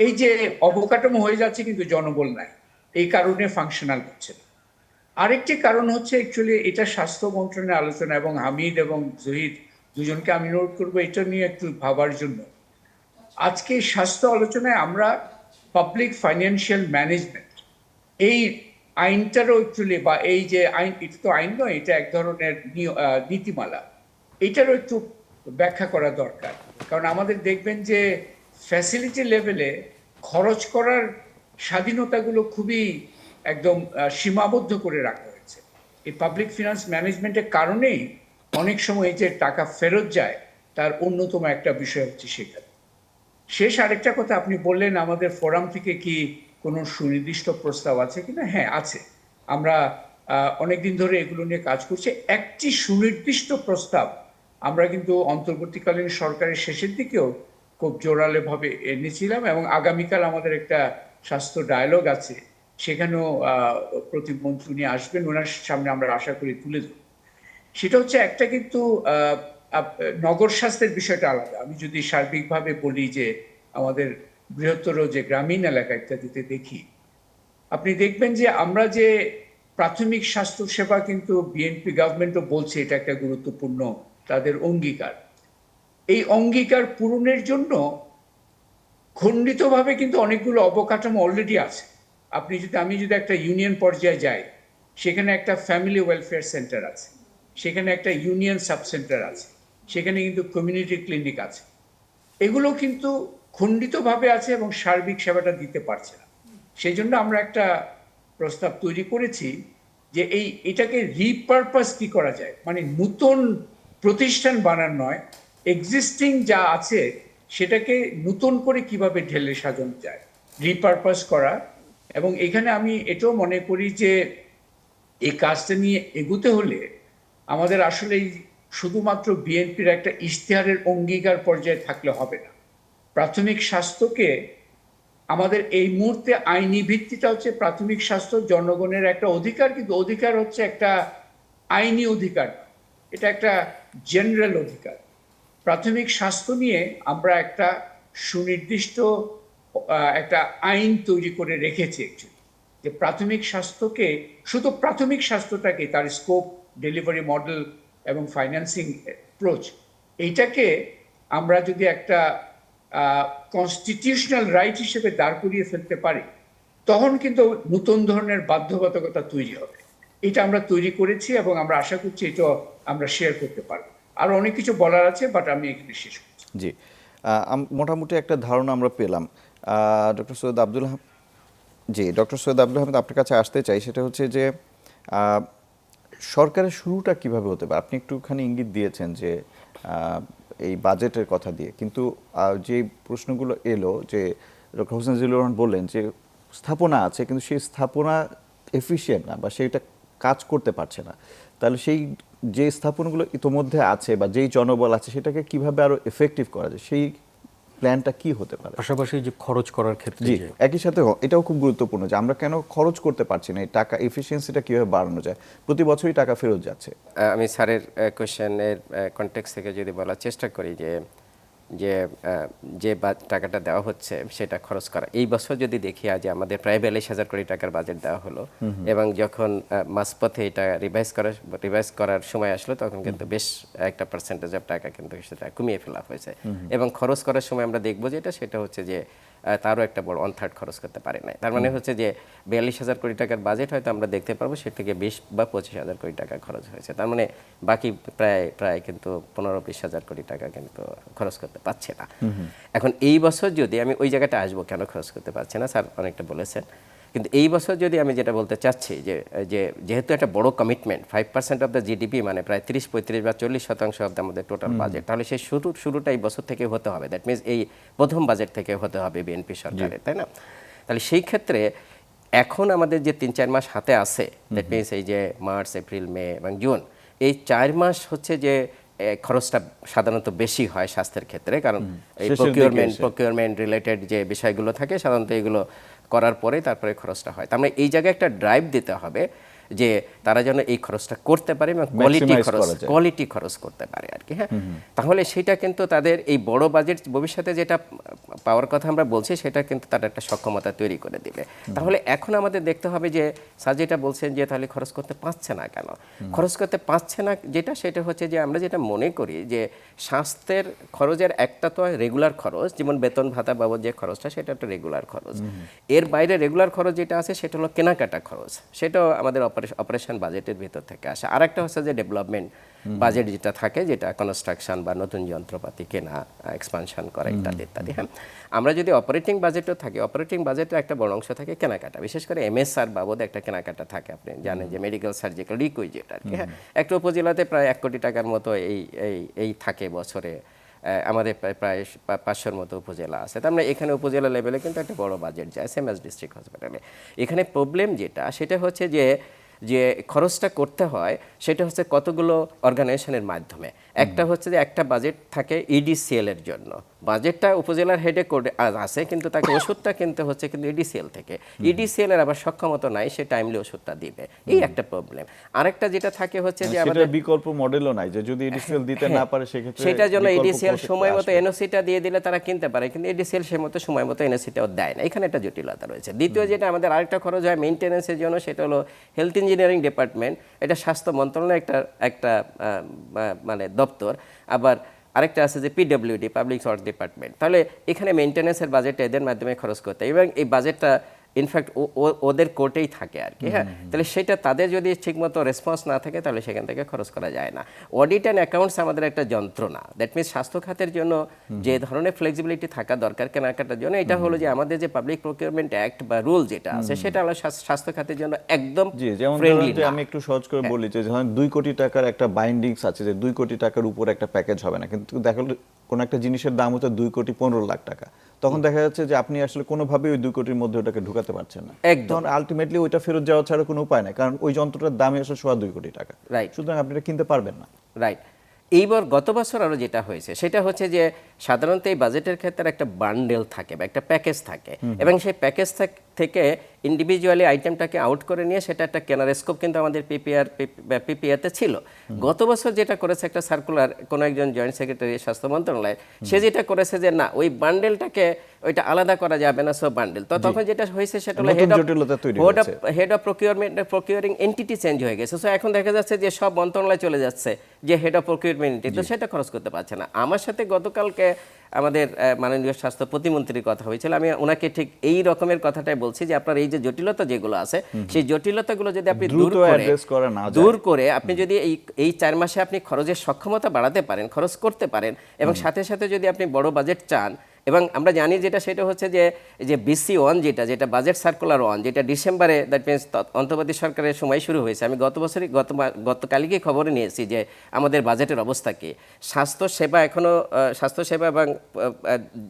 এই যে অবকাঠামো হয়ে যাচ্ছে, কিন্তু জনবল নাই, এই কারণে ফাংশনাল হচ্ছে না। আরেকটি কারণ হচ্ছে অ্যাকচুয়ালি এটা স্বাস্থ্য মন্ত্রণালয়ের আলোচনা, এবং হামিদ এবং জহির দুজনকে আমি নোট করবো এটা নিয়ে একটু ভাবার জন্য। আজকে স্বাস্থ্য আলোচনায় আমরা পাবলিক ফাইন্যান্সিয়াল ম্যানেজমেন্ট, এই আইনটারও অ্যাকচুয়ালি, বা এই যে আইন, এটা তো আইন নয়, এটা এক ধরনের নীতিমালা, এটারও একটু ব্যাখ্যা করা দরকার। কারণ আমাদের দেখবেন যে ফ্যাসিলিটি লেভেলে খরচ করার স্বাধীনতাগুলো খুবই একদম সীমাবদ্ধ করে রাখা হয়েছে। এই পাবলিক ফিনান্স ম্যানেজমেন্টের কারণেই অনেক সময় এই যে টাকা ফেরত যায়, তার অন্যতম একটা বিষয় হচ্ছে সেখানে। শেষ আরেকটা কথা, আপনি বললেন আমাদের ফোরাম থেকে কি কোনো সুনির্দিষ্ট প্রস্তাব আছে কিনা। হ্যাঁ, আছে। আমরা অনেকদিন ধরে এগুলো নিয়ে কাজ করছি। একটি সুনির্দিষ্ট প্রস্তাব আমরা কিন্তু অন্তর্বর্তীকালীন সরকারের শেষের দিকেও খুব জোরালো ভাবে এনেছিলাম, এবং আগামীকাল আমাদের একটা স্বাস্থ্য ডায়ালগ আছে, সেখানেও প্রতিমন্ত্রী উনি আসবেন, ওনার সামনে আমরা আশা করি তুলে ধরব। সেটা হচ্ছে একটা, কিন্তু নগর স্বাস্থ্যের বিষয়টা আলাদা। আমি যদি সার্বিকভাবে বলি যে আমাদের বৃহত্তর যে গ্রামীণ এলাকা ইত্যাদিতে দেখি, আপনি দেখবেন যে আমরা যে প্রাথমিক স্বাস্থ্য সেবা, কিন্তু বিএনপি গভর্নমেন্টও বলছে এটা একটা গুরুত্বপূর্ণ তাদের অঙ্গীকার। এই অঙ্গীকার পূরণের জন্য খণ্ডিতভাবে কিন্তু অনেকগুলো অবকাঠামো অলরেডি আছে। আমি যদি একটা ইউনিয়ন পর্যায়ে যাই, সেখানে একটা ফ্যামিলি ওয়েলফেয়ার সেন্টার আছে, সেখানে একটা ইউনিয়ন সাব সেন্টার আছে, সেখানে কিন্তু কমিউনিটি ক্লিনিক আছে। এগুলো কিন্তু খণ্ডিতভাবে আছে এবং সার্বিক সেবাটা দিতে পারছে না। সেই জন্য আমরা একটা প্রস্তাব তৈরি করেছি যে এটাকে রিপারপাস কি করা যায়, মানে নতুন প্রতিষ্ঠান বানানো নয়, এক্সিস্টিং যা আছে সেটাকে নতুন করে কিভাবে ঢেলে সাজানো যায়, রিপারপাস করা। এবং এখানে আমি এটাও মনে করি যে এই কাজটা নিয়ে এগুতে হলে আমাদের আসলে শুধুমাত্র বিএনপির একটা ইশতেহারের অঙ্গীকার পর্যায়ে থাকলে হবে না। প্রাথমিক স্বাস্থ্যকে আমাদের এই মুহূর্তে আইনি ভিত্তিটা হচ্ছে প্রাথমিক স্বাস্থ্য জনগণের একটা অধিকার, কিন্তু অধিকার হচ্ছে একটা আইনি অধিকার, এটা একটা জেনারেল অধিকার। প্রাথমিক স্বাস্থ্য নিয়ে আমরা একটা সুনির্দিষ্ট একটা আইন তৈরি করে রেখেছি একচুয়ালি, যে প্রাথমিক স্বাস্থ্যকে, শুধু প্রাথমিক স্বাস্থ্যটাকে, তার স্কোপ, ডেলিভারি মডেল এবং ফাইন্যান্সিং অ্যাপ্রোচ, এইটাকে আমরা যদি একটা কনস্টিটিউশনাল রাইট হিসেবে দাঁড় করিয়ে ফেলতে পারি, তখন কিন্তু নতুন ধরনের বাধ্যবাধকতা তৈরি হবে। এটা আমরা তৈরি করেছি, এবং আমরা আশা করছি এটা আমরা শেয়ার করতে পারবো। আর অনেক কিছু বলার আছে, বাট আমি এখানে শেষ করছি। জি, মোটামুটি একটা ধারণা আমরা পেলাম। ডক্টর সৈয়দ আব্দুল হামিদ, জি ডক্টর সৈয়দ আব্দুল হামিদ, আপনার কাছে আসতে চাই। সেটা হচ্ছে যে সরকারের শুরুটা কিভাবে হতে পারে? আপনি একটুখানি ইঙ্গিত দিয়েছেন যে এই বাজেটের কথা দিয়ে, কিন্তু যে প্রশ্নগুলো এলো যে ডক্টর হোসেন জিল্লুর রহমান বললেন যে স্থাপনা আছে কিন্তু সেই স্থাপনা এফিশিয়েন্ট না বা সেইটা কাজ করতে পারছে না, তাহলে সেই যে স্থাপনাগুলো ইতোমধ্যে আছে বা যেই জনবল আছে সেটাকে কিভাবে আরো এফেক্টিভ করা যায়, সেই প্ল্যানটা কি হতে পারে? পাশাপাশি যে খরচ করার ক্ষেত্রে জি, যে একই সাথে এটাও খুব গুরুত্বপূর্ণ যে আমরা কেন খরচ করতে পারছি না, এই টাকা এফিসিয়েন্সিটা কিভাবে বাড়ানো যায়, প্রতি বছরই টাকা ফেরত যাচ্ছে। আমি স্যারের কোয়েশ্চেনের কনটেক্সট থেকে যদি বলার চেষ্টা করি যে যে যে টাকাটা দেওয়া হচ্ছে সেটা খরচ করা, এই বছর যদি দেখি আজ আমাদের প্রায় 42,000 কোটি টাকার বাজেট দেওয়া হলো, এবং যখন মাঝপথে এটা রিভাইজ করার সময় আসলো তখন কিন্তু বেশ একটা পার্সেন্টেজ অফ টাকা কিন্তু সেটা কমিয়ে ফেলা হয়েছে, এবং খরচ করার সময় আমরা দেখবো সেটা হচ্ছে যে তারও একটা বড় 1/3 খরচ করতে পারে নাই। তার মানে হচ্ছে যে 42,000 কোটি টাকার বাজেট হয়তো আমরা দেখতে পারবো সে থেকে 20 বা 25,000 কোটি টাকা খরচ হয়েছে, তার মানে বাকি প্রায় কিন্তু 15-20,000 কোটি টাকা কিন্তু খরচ করতে পারছে না। এখন এই বছর যদি আমি ওই জায়গাটা আসবো কেন খরচ করতে পারছে না, স্যার অনেকটা বলেছেন, কিন্তু এই বছর যদি আমি যেটা বলতে চাচ্ছি যে যেহেতু একটা বড় কমিটমেন্ট 5% অফ দ্য জিডিপি, মানে প্রায় 30-35 বা 40% অফ দ্য আমাদের টোটাল বাজেট, তাহলে সেই শুরুটা এই বছর থেকে হতে হবে, দ্যাট মিনস এই প্রথম বাজেট থেকে হতে হবে বিএনপি সরকারের, তাই না? তাহলে সেই ক্ষেত্রে এখন আমাদের যে 3-4 মাস হাতে আছে, দ্যাট মিনস এই যে মার্চ, এপ্রিল, মে এবং জুন, এই 4 মাস হচ্ছে যে খরচটা সাধারণত বেশি হয় স্বাস্থ্যের ক্ষেত্রে, কারণ এই প্রকিউরমেন্ট রিলেটেড যে বিষয়গুলো থাকে সাধারণত এগুলো করার পরে তারপরে খরচটা হয়। তার মানে এই জায়গায় একটা ড্রাইভ দিতে হবে যে তারা যেন এই খরচটা করতে পারে এবং কোয়ালিটি খরচ করতে পারে আর কি। হ্যাঁ, তাহলে সেটা কিন্তু তাদের এই বড় বাজেট ভবিষ্যতে যেটা পাওয়ার কথা আমরা বলছি সেটা কিন্তু তার একটা সক্ষমতা তৈরি করে দিবে। তাহলে এখন আমাদের দেখতে হবে যে স্যার যেটা বলছেন যে তাহলে খরচ করতে পারছে না কেন, খরচ করতে পারছে না সেটা হচ্ছে যে আমরা যেটা মনে করি যে স্বাস্থ্যের খরচের একটা তো রেগুলার খরচ, যেমন বেতন ভাতা বাবদ যে খরচটা সেটা একটা রেগুলার খরচ, এর বাইরে রেগুলার খরচ যেটা আছে সেটা হলো কেনাকাটা খরচ, সেটাও আমাদের অপারেশন বাজেটের ভিতর থেকে আসে। আর একটা হচ্ছে যে ডেভেলপমেন্ট বাজেট যেটা থাকে, যেটা কনস্ট্রাকশন বা নতুন যন্ত্রপাতি কেনা, এক্সপানশন করা ইত্যাদি ইত্যাদি। হ্যাঁ, আমরা যদি অপারেটিং বাজেটও থাকে, অপারেটিং বাজেটের একটা বড় অংশ থাকে কেনাকাটা, বিশেষ করে এমএসআর বাবদ একটা কেনাকাটা থাকে, আপনি জানেন যে মেডিকেল সার্জিক্যাল রিকুইজিট আর কি। হ্যাঁ, একটা উপজেলাতে প্রায় 1 কোটি টাকার মতো এই থাকে বছরে, আমাদের প্রায় 500-র মতো উপজেলা আছে, তার মানে এখানে উপজেলা লেভেলে কিন্তু একটা বড় বাজেট যায়, সেম অ্যাজ ডিস্ট্রিক্ট হসপিটালে। এখানে প্রবলেম সেটা হচ্ছে যে খরচটা করতে হয় সেটা হচ্ছে কতগুলো অর্গানাইজেশনের মাধ্যমে। একটা হচ্ছে যে একটা বাজেট থাকে ইডিসিএল এর জন্য, বাজেটটা উপজেলার হেডে করে আছে কিন্তু তাকে ওষুধটা কিনতে হচ্ছে কিন্তু ইডিসিএল থেকে, ইডিসিএল এর আবার সক্ষমতা নাই সে টাইমলি ওষুধটা দিবে, এই একটা প্রবলেম। আরেকটা যেটা থাকে হচ্ছে যে আমাদের বিকল্প মডেলও নাই, যে যদি এডিসিএল দিতে না পারে সেক্ষেত্রে সেটার জন্য এডিসিএল সময় মতো এনওসিটা দিয়ে দিলে তারা কিনতে পারে, কিন্তু এডিসিএল সে মতো সময় মতো এনওসিটাও দেয় না, এখানে একটা জটিলতা রয়েছে। দ্বিতীয় যেটা আমাদের আরেকটা খরচ হয় মেইনটেনেন্সের জন্য, সেটা হলো হেলথ ইঞ্জিনিয়ারিং ডিপার্টমেন্ট, এটা স্বাস্থ্য মন্ত্রণালয়ের একটা মানে দপ্তর, আবার আরেকটা আছে যে পিডব্লিউডি পাবলিক ওয়ার্কস ডিপার্টমেন্ট। তাহলে এখানে মেইনটেনেন্সের বাজেটটা এদের মাধ্যমে খরচ করতে হয়, এবং এই বাজেটটা ইনফ্যাক্ট ওদের কোর্টেই থাকে আর কি। হ্যাঁ, তাহলে সেটা তাদের যদি ঠিকমতো রেসপন্স না থাকে তাহলে সেখান থেকে খরচ করা যায় না। অডিট অ্যান্ড অ্যাকাউন্টস আমাদের একটা যন্ত্রণা, দ্যাট মিনস স্বাস্থ্য খাতের জন্য যে ধরনের ফ্লেক্সিবিলিটি থাকা দরকার কেনাকাটার জন্য, এটা হলো যে আমাদের যে পাবলিক প্রকিউরমেন্ট অ্যাক্ট বা রুল যেটা আছে সেটা হলো স্বাস্থ্য খাতের জন্য একদম ফ্রেন্ডলি না। আমি একটু সহজ করে বলি যে যখন 2 কোটি টাকার একটা বাইন্ডিংস আছে যে 2 কোটি টাকার উপর একটা প্যাকেজ হবে না, কিন্তু দেখা গেল কোন একটা জিনিসের দাম হচ্ছে 2 কোটি 15 লাখ টাকা, তখন দেখা যাচ্ছে যে আপনি আসলে কোনোভাবেই ওই 2 কোটির মধ্যে ওটাকে ঢুকাতে পারছেন না, তখন আলটিমেটলি ওইটা ফেরত যাওয়া ছাড়া কোনো উপায় নাই, কারণ ওই যন্ত্রটার দামই আসলে 2 কোটি টাকা, সুতরাং আপনি এটা কিনতে পারবেন না। রাইট। এইবার গত বছর আরও যেটা হয়েছে সেটা হচ্ছে যে সাধারণত এই বাজেটের ক্ষেত্রে একটা বান্ডেল থাকে বা একটা প্যাকেজ থাকে, এবং সেই প্যাকেজ থেকে ইন্ডিভিজুয়ালি আইটেমটাকে আউট করে নিয়ে সেটা একটা কেনার স্কোপ কিন্তু আমাদের পিপিআরতে ছিল। গত বছর যেটা করেছে একটা সার্কুলার কোনো একজন জয়েন্ট সেক্রেটারি স্বাস্থ্য মন্ত্রণালয়, সে যেটা করেছে যে না ওই বান্ডেলটাকে ওইটা আলাদা করা যাবে না, সব বান্ডেল। তো তখন যেটা হয়েছে সেটা হলো head of procuring entity change হয়ে গেছে। সো এখন দেখা যাচ্ছে যে সব মন্ত্রণালয় চলে যাচ্ছে যে হেড অফ প্রকিউরমেন্ট, তো সেটা খরচ করতে পারছে না। আমার সাথে গতকালকে আমাদের মাননীয় স্বাস্থ্য প্রতিমন্ত্রীর কথা হয়েছিল, আমি ওনাকে ঠিক এই রকমের কথাটাই বলছি যে আপনার এই যে জটিলতা যেগুলো আছে সেই জটিলতাগুলো যদি আপনি দূর করে আপনি যদি এই 4 মাসে আপনি খরচের সক্ষমতা বাড়াতে পারেন, খরচ করতে পারেন, এবং সাথে সাথে যদি আপনি বড় বাজেট চান এবং আমরা জানি যেটা সেটা হচ্ছে যে BC-1 যেটা বাজেট সার্কুলার 1 যেটা ডিসেম্বরে দ্যাট মিনস অন্তর্বর্তী সরকারের সময় শুরু হয়েছে। আমি গতকালকে খবরে নিয়েছি যে আমাদের বাজেটের অবস্থা কি। স্বাস্থ্যসেবা এবং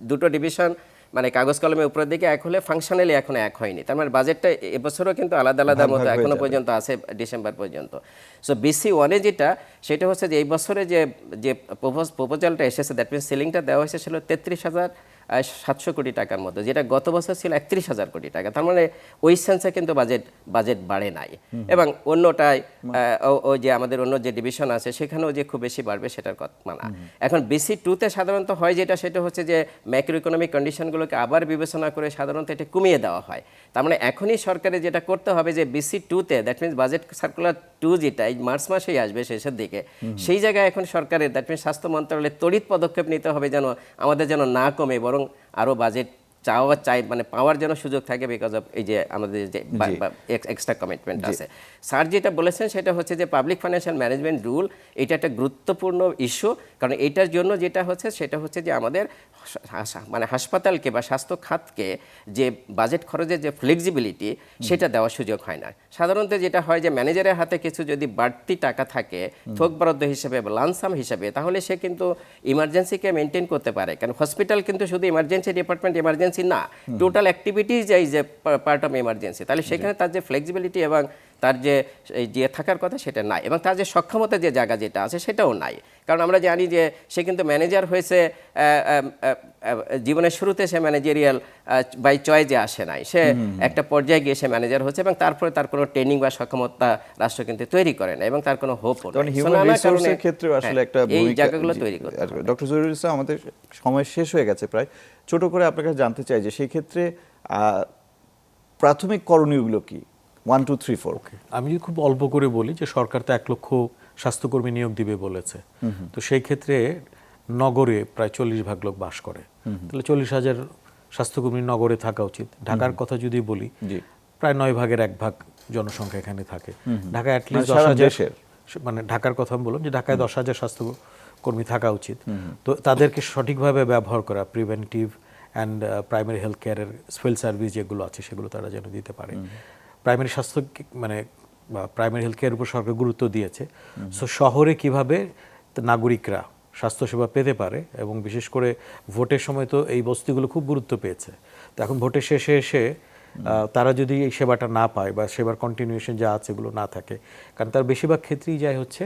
দুটো ডিভিশন মানে কাগজ কলমে উপরের দিকে এক হলে ফাংশনালি এখনো এক হয়নি। তার মানে বাজেটটা এবছরও কিন্তু আলাদা আলাদা মতো এখনো পর্যন্ত আছে ডিসেম্বর পর্যন্ত। সো BC-1-এ যেটা সেটা হচ্ছে যে এই বছরে যে প্রপোজালটা এসেছে দ্যাট মিনস সিলিংটা দেওয়া হয়েছে ছিল 33,700 কোটি টাকার মতো, যেটা গত বছর ছিল 31,000 কোটি টাকা। তার মানে ওই সেন্সে কিন্তু বাজেট বাড়ে নাই। এবং অন্যটায় ওই যে আমাদের অন্য যে ডিভিশন আছে সেখানেও যে খুব বেশি বাড়বে সেটার কথা মানা। এখন BC-2-তে সাধারণত হয় সেটা হচ্ছে যে ম্যাক্রো ইকোনমিক কন্ডিশনগুলোকে আবার বিবেচনা করে সাধারণত এটা কমিয়ে দেওয়া হয়। তার মানে এখনই সরকারের যেটা করতে হবে যে BC-2-তে দ্যাট মিনস বাজেট সার্কুলার 2 যেটা এই মার্চ মাসেই আসবে শেষের দিকে, সেই জায়গায় এখন সরকারের দ্যাট মিনস স্বাস্থ্য মন্ত্রণালয়ের তড়িৎ পদক্ষেপ নিতে হবে যেন আমাদের যেন না কমে বরং আরও বাজেট মানে পাওয়ার যেন সুযোগ থাকে বিকজ অফ এই যে আমাদের যে এক্সট্রা কমিটমেন্ট আছে। স্যার যেটা বলেছেন সেটা হচ্ছে যে পাবলিক ফাইন্যান্সিয়াল ম্যানেজমেন্ট রুল এটা একটা গুরুত্বপূর্ণ ইস্যু, কারণ এটার জন্য যেটা হচ্ছে সেটা হচ্ছে যে আমাদের মানে হাসপাতালকে বা স্বাস্থ্য খাতকে যে বাজেট খরচের যে ফ্লেক্সিবিলিটি সেটা দেওয়ার সুযোগ হয় না। সাধারণত যেটা হয় যে ম্যানেজারের হাতে কিছু যদি বাড়তি টাকা থাকে থোক বরাদ্দ হিসেবে বা লানসাম হিসেবে, তাহলে সে কিন্তু ইমার্জেন্সিকে মেনটেন করতে পারে। কারণ হসপিটাল কিন্তু শুধু ইমার্জেন্সি ডিপার্টমেন্ট ইমার্জেন্সি না, total activities is a part of emergency. তাহলে সেখানে তার যে ফ্লেক্সিবিলিটি এবং তার যে থাকার কথা সেটা নাই, এবং তার যে সক্ষমতা যে জায়গা যেটা আছে সেটাও নাই। কারণ আমরা জানি যে সে কিন্তু ম্যানেজার হয়েছে জীবনের শুরুতে, সে ম্যানেজেরিয়াল বাই চয়েসে আসে নাই, সে একটা পর্যায়ে গিয়ে সে ম্যানেজার হচ্ছে এবং তারপরে তার কোনো ট্রেনিং বা সক্ষমতা রাষ্ট্র কিন্তু তৈরি করে না এবং তার কোনো হোপও নেই। হিউম্যান রিসোর্সের ক্ষেত্রে আসলে একটা এই জায়গাগুলো তৈরি করতে হবে। ডক্টর জহিরুল ইসলাম, আমাদের সময় শেষ হয়ে গেছে প্রায়। ছোট করে আপনার কাছে জানতে চাই যে সেই ক্ষেত্রে প্রাথমিক করণীয়গুলো কি? 1, 2, 3, 4 আমি যদি খুব অল্প করে বলি যে সরকার তো 1 লক্ষ স্বাস্থ্যকর্মী নিয়োগ দিবে বলেছে। তো সেই ক্ষেত্রে নগরে প্রায় 40% লোক বাস করে, তাহলে 40,000 স্বাস্থ্যকর্মী নগরে থাকা উচিত। ঢাকার কথা যদি বলি প্রায় 9 ভাগের 1 ভাগ জনসংখ্যা এখানে থাকে। ঢাকায় অ্যাটলিস্ট 10,000, মানে ঢাকার কথা আমি বললাম যে ঢাকায় 10,000 স্বাস্থ্যকর্মী থাকা উচিত। তো তাদেরকে সঠিকভাবে ব্যবহার করা, প্রিভেন্টিভ অ্যান্ড প্রাইমারি হেলথ কেয়ারের ফিল্ড সার্ভিস যেগুলো আছে সেগুলো তারা যেন দিতে পারে। প্রাইমারি স্বাস্থ্য মানে প্রাইমারি হেলথ কেয়ারের উপর সরকার গুরুত্ব দিয়েছে। সো শহরে কিভাবে নাগরিকরা স্বাস্থ্যসেবা পেতে পারে, এবং বিশেষ করে ভোটের সময় তো এই বস্তিগুলো খুব গুরুত্ব পেয়েছে। তো এখন ভোটের শেষে এসে তারা যদি এই সেবাটা না পায় বা সেবার কন্টিনিউয়েশন যা আছে এগুলো না থাকে, কারণ তার বেশিরভাগ ক্ষেত্রেই যায় হচ্ছে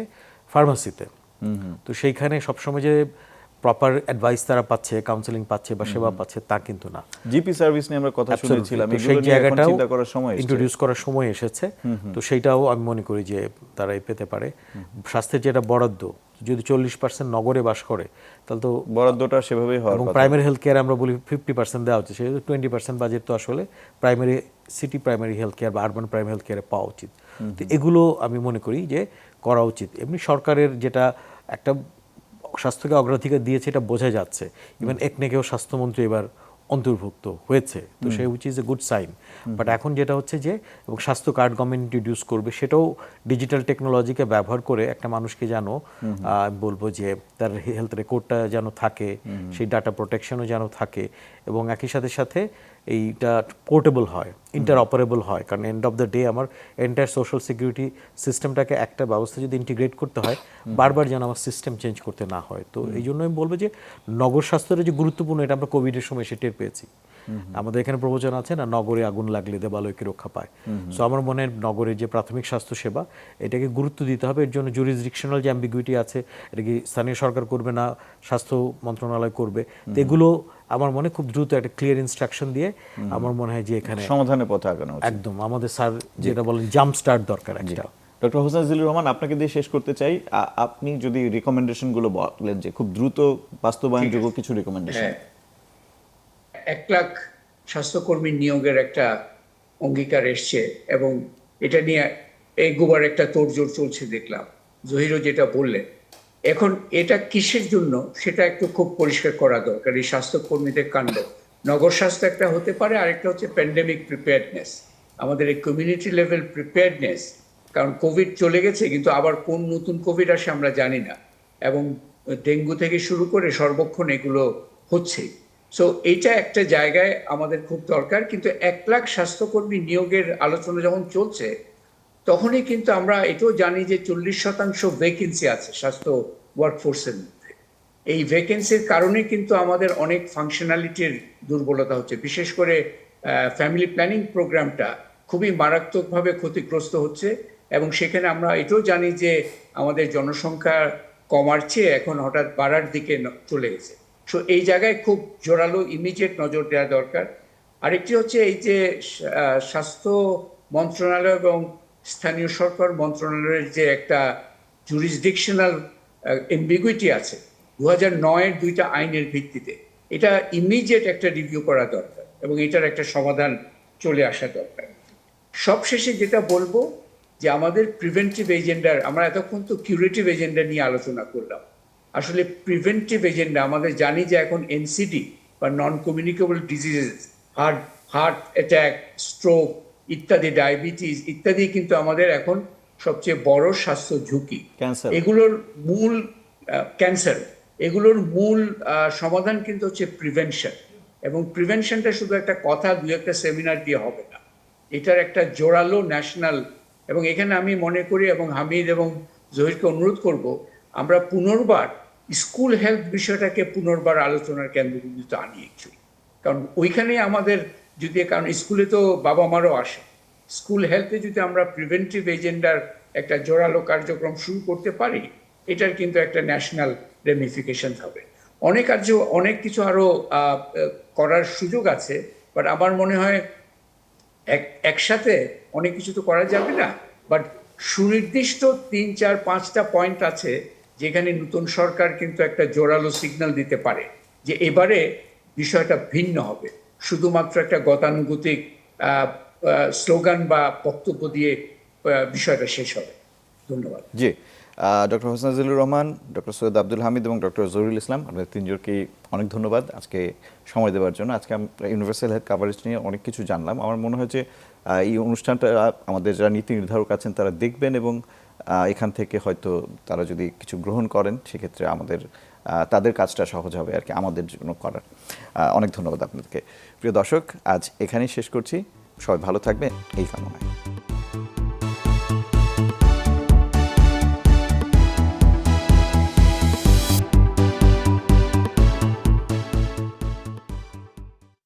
ফার্মাসিতে। তো সেইখানে সবসময় যে প্রপার অ্যাডভাইস তারা পাচ্ছে, কাউন্সেলিং পাচ্ছে বা সেবা পাচ্ছে তা কিন্তু না। জিপি সার্ভিস নিয়ে আমরা কথা শুনেছিলাম, সেই জায়গাটাও ইন্ট্রোডিউস করার সময় এসেছে। তো সেইটাও আমি মনে করি যে তারাই পেতে পারে। স্বাস্থ্যের যেটা বরাদ্দ, যদি 40% নগরে বাস করে তাহলে তো বরাদ্দটা সেভাবেই হয়। এবং প্রাইমারি হেলথ কেয়ার আমরা বলি 50% দেওয়া উচিত, সেটা 20% বাজেট তো আসলে primary city primary health care বা আরবান প্রাইমারি হেলথ কেয়ারে পাওয়া উচিত। তো এগুলো আমি মনে করি যে করা উচিত। এমনি সরকারের যেটা একটা স্বাস্থ্যকে অগ্রাধিকার দিয়েছে এটা বোঝা যাচ্ছে। ইভেন একনেকেও স্বাস্থ্যমন্ত্রী এবার অন্তর্ভুক্ত হয়েছে, তো সেই which is a good sign. But এখন যেটা হচ্ছে যে এবং স্বাস্থ্য কার্ড গভর্নমেন্ট ইন্ট্রোডিউস করবে, সেটাও ডিজিটাল টেকনোলজিকে ব্যবহার করে একটা মানুষকে যেন বলবো যে তার হেলথ রেকর্ডটা যেন থাকে, সেই ডাটা প্রোটেকশনও যেন থাকে, এবং একই সাথে সাথে এইটা পোর্টেবল হয়, ইন্টার অপারেবল হয়। কারণ এন্ড অফ দ্য ডে আমার এন্টায়ার সোশ্যাল সিকিউরিটি সিস্টেমটাকে একটা ব্যবস্থা যদি ইন্টিগ্রেট করতে হয়, বারবার যেন আমার সিস্টেম চেঞ্জ করতে না হয়। তো এই জন্য আমি বলবো যে নগর স্বাস্থ্যটা যে গুরুত্বপূর্ণ, এটা আমরা কোভিডের সময় এসে টের পেয়েছি। আমাদের এখানে প্রবচন আছে না, নগরে আগুন লাগলে দেবালয় কি রক্ষা পায়। সো আমার মনে হয় নগরের যে প্রাথমিক স্বাস্থ্য সেবা এটাকে গুরুত্ব দিতে হবে। এর জন্য জুরিসডিকশনাল যে অ্যাম্বিগুইটি আছে, এটা কি স্থানীয় সরকার করবে না স্বাস্থ্য মন্ত্রণালয় করবে, তো এগুলো আমার মনে খুব দ্রুত একটা ক্লিয়ার ইনস্ট্রাকশন দিয়ে আমার মনে হয় যে এখানে সমাধানের পথে আগানো উচিত। একদম আমাদের স্যার যেটা বলেন জাম্প স্টার্ট দরকার একটা। ডক্টর হোসেন জিল্লুর রহমান, আপনাকে দিয়ে শেষ করতে চাই। আপনি যদি রিকমেন্ডেশনগুলো বলেন যে খুব দ্রুত বাস্তবায়নযোগ্য কিছু রিকমেন্ডেশন। 1 লাখ স্বাস্থ্যকর্মী নিয়োগের একটা অঙ্গীকার এসছে এবং এটা নিয়ে এগোবার একটা তোড়জোড় চলছে দেখলাম। জহিরও যেটা বললেন, এখন এটা কিসের জন্য সেটা একটু খুব পরিষ্কার করা দরকার। এই স্বাস্থ্যকর্মীদের কাণ্ড নগর স্বাস্থ্য একটা হতে পারে, আরেকটা হচ্ছে প্যান্ডেমিক প্রিপেয়ারনেস, আমাদের এই কমিউনিটি লেভেল প্রিপেয়ারনেস। কারণ কোভিড চলে গেছে, কিন্তু আবার কোন নতুন কোভিড আসে আমরা জানি না, এবং ডেঙ্গু থেকে শুরু করে সর্বক্ষণ এগুলো হচ্ছে। সো এইটা একটা জায়গায় আমাদের খুব দরকার, কিন্তু 1 লাখ স্বাস্থ্যকর্মী নিয়োগের আলোচনা যখন চলছে তখনই কিন্তু আমরা এটাও জানি যে 40% ভ্যাকেন্সি আছে স্বাস্থ্য ওয়ার্কফোর্সের মধ্যে। এই ভ্যাকেন্সির কারণে কিন্তু আমাদের অনেক ফাংশনালিটির দুর্বলতা হচ্ছে, বিশেষ করে ফ্যামিলি প্ল্যানিং প্রোগ্রামটা খুবই মারাত্মকভাবে ক্ষতিগ্রস্ত হচ্ছে। এবং সেখানে আমরা এটাও জানি যে আমাদের জনসংখ্যা কমার চেয়ে এখন হঠাৎ বাড়ার দিকে চলে গেছে। সো এই জায়গায় খুব জোরালো ইমিডিয়েট নজর দেওয়া দরকার। আরেকটি হচ্ছে এই যে স্বাস্থ্য মন্ত্রণালয় এবং স্থানীয় সরকার মন্ত্রণালয়ের যে একটা জুরিসডিকশনাল এম্বিগুইটি আছে 2009-এর 2টা আইনের ভিত্তিতে, এটা ইমিডিয়েট একটা রিভিউ করা দরকার এবং এটার একটা সমাধান চলে আসা দরকার। সবশেষে যেটা বলবো যে আমাদের প্রিভেন্টিভ এজেন্ডার, আমরা এতক্ষণ তো কিউরেটিভ এজেন্ডা নিয়ে আলোচনা করলাম, আসলে প্রিভেন্টিভ এজেন্ডা আমাদের জানি যে এখন এনসিডি বা non communicable diseases, heart attack, stroke ইত্যাদি, ডায়াবেটিস ইত্যাদি কিন্তু আমাদের এখন সবচেয়ে বড় স্বাস্থ্য ঝুঁকি। ক্যান্সার, এগুলোর মূল ক্যান্সার, এগুলোর মূল সমাধান কিন্তু হচ্ছে প্রিভেনশন। এবং প্রিভেনশনটা শুধু একটা কথা, 2-একটা সেমিনার দিয়ে হবে না, এটার একটা জোরালো ন্যাশনাল। এবং এখানে আমি মনে করি এবং হামিদ এবং জহিরকে অনুরোধ করব, আমরা পুনর্বার স্কুল হেলথ বিষয়টাকে পুনর্বার আলোচনার কেন্দ্রবিন্দুতে আনি অ্যাকচুয়ালি। কারণ ওইখানে আমাদের যদি, কারণ স্কুলে তো বাবা মারও আসে, স্কুল হেলথে যদি আমরা প্রিভেন্টিভ এজেন্ডার একটা জোরালো কার্যক্রম শুরু করতে পারি, এটার কিন্তু একটা ন্যাশনাল রেমিফিকেশন হবে। অনেক কিছু আরো করার সুযোগ আছে, বাট আমার মনে হয় একসাথে অনেক কিছু তো করা যাবে না, বাট সুনির্দিষ্ট 3-4-5টা পয়েন্ট আছে যেখানে নতুন সরকার কিন্তু একটা জোরালো সিগন্যাল দিতে পারে যে এবারে বিষয়টা ভিন্ন হবে, শুধুমাত্র একটা গতানুগতিক স্লোগান বা বক্তব্য দিয়ে বিষয়টা শেষ হবে। ধন্যবাদ। জি, ডক্টর হোসেন নাজিলুর রহমান, ডক্টর সৈয়দ আব্দুল হামিদ এবং ডক্টর জহিরুল ইসলাম, আপনাদের তিনজনকেই অনেক ধন্যবাদ আজকে সময় দেওয়ার জন্য। আজকে আমরা ইউনিভার্সাল হেলথ কাভারেজ নিয়ে অনেক কিছু জানলাম। আমার মনে হয় যে এই অনুষ্ঠানটা আমাদের যারা নীতি নির্ধারক আছেন তারা দেখবেন এবং এখান থেকে হয়তো তারা যদি কিছু গ্রহণ করেন সেক্ষেত্রে আমাদের তাদের কাজটা সহজ হবে আর কি আমাদের জন্য করার। অনেক ধন্যবাদ আপনাদেরকে। প্রিয় দর্শক, আজ এখানেই শেষ করছি। সবাই ভালো থাকবেন এই কামনায়।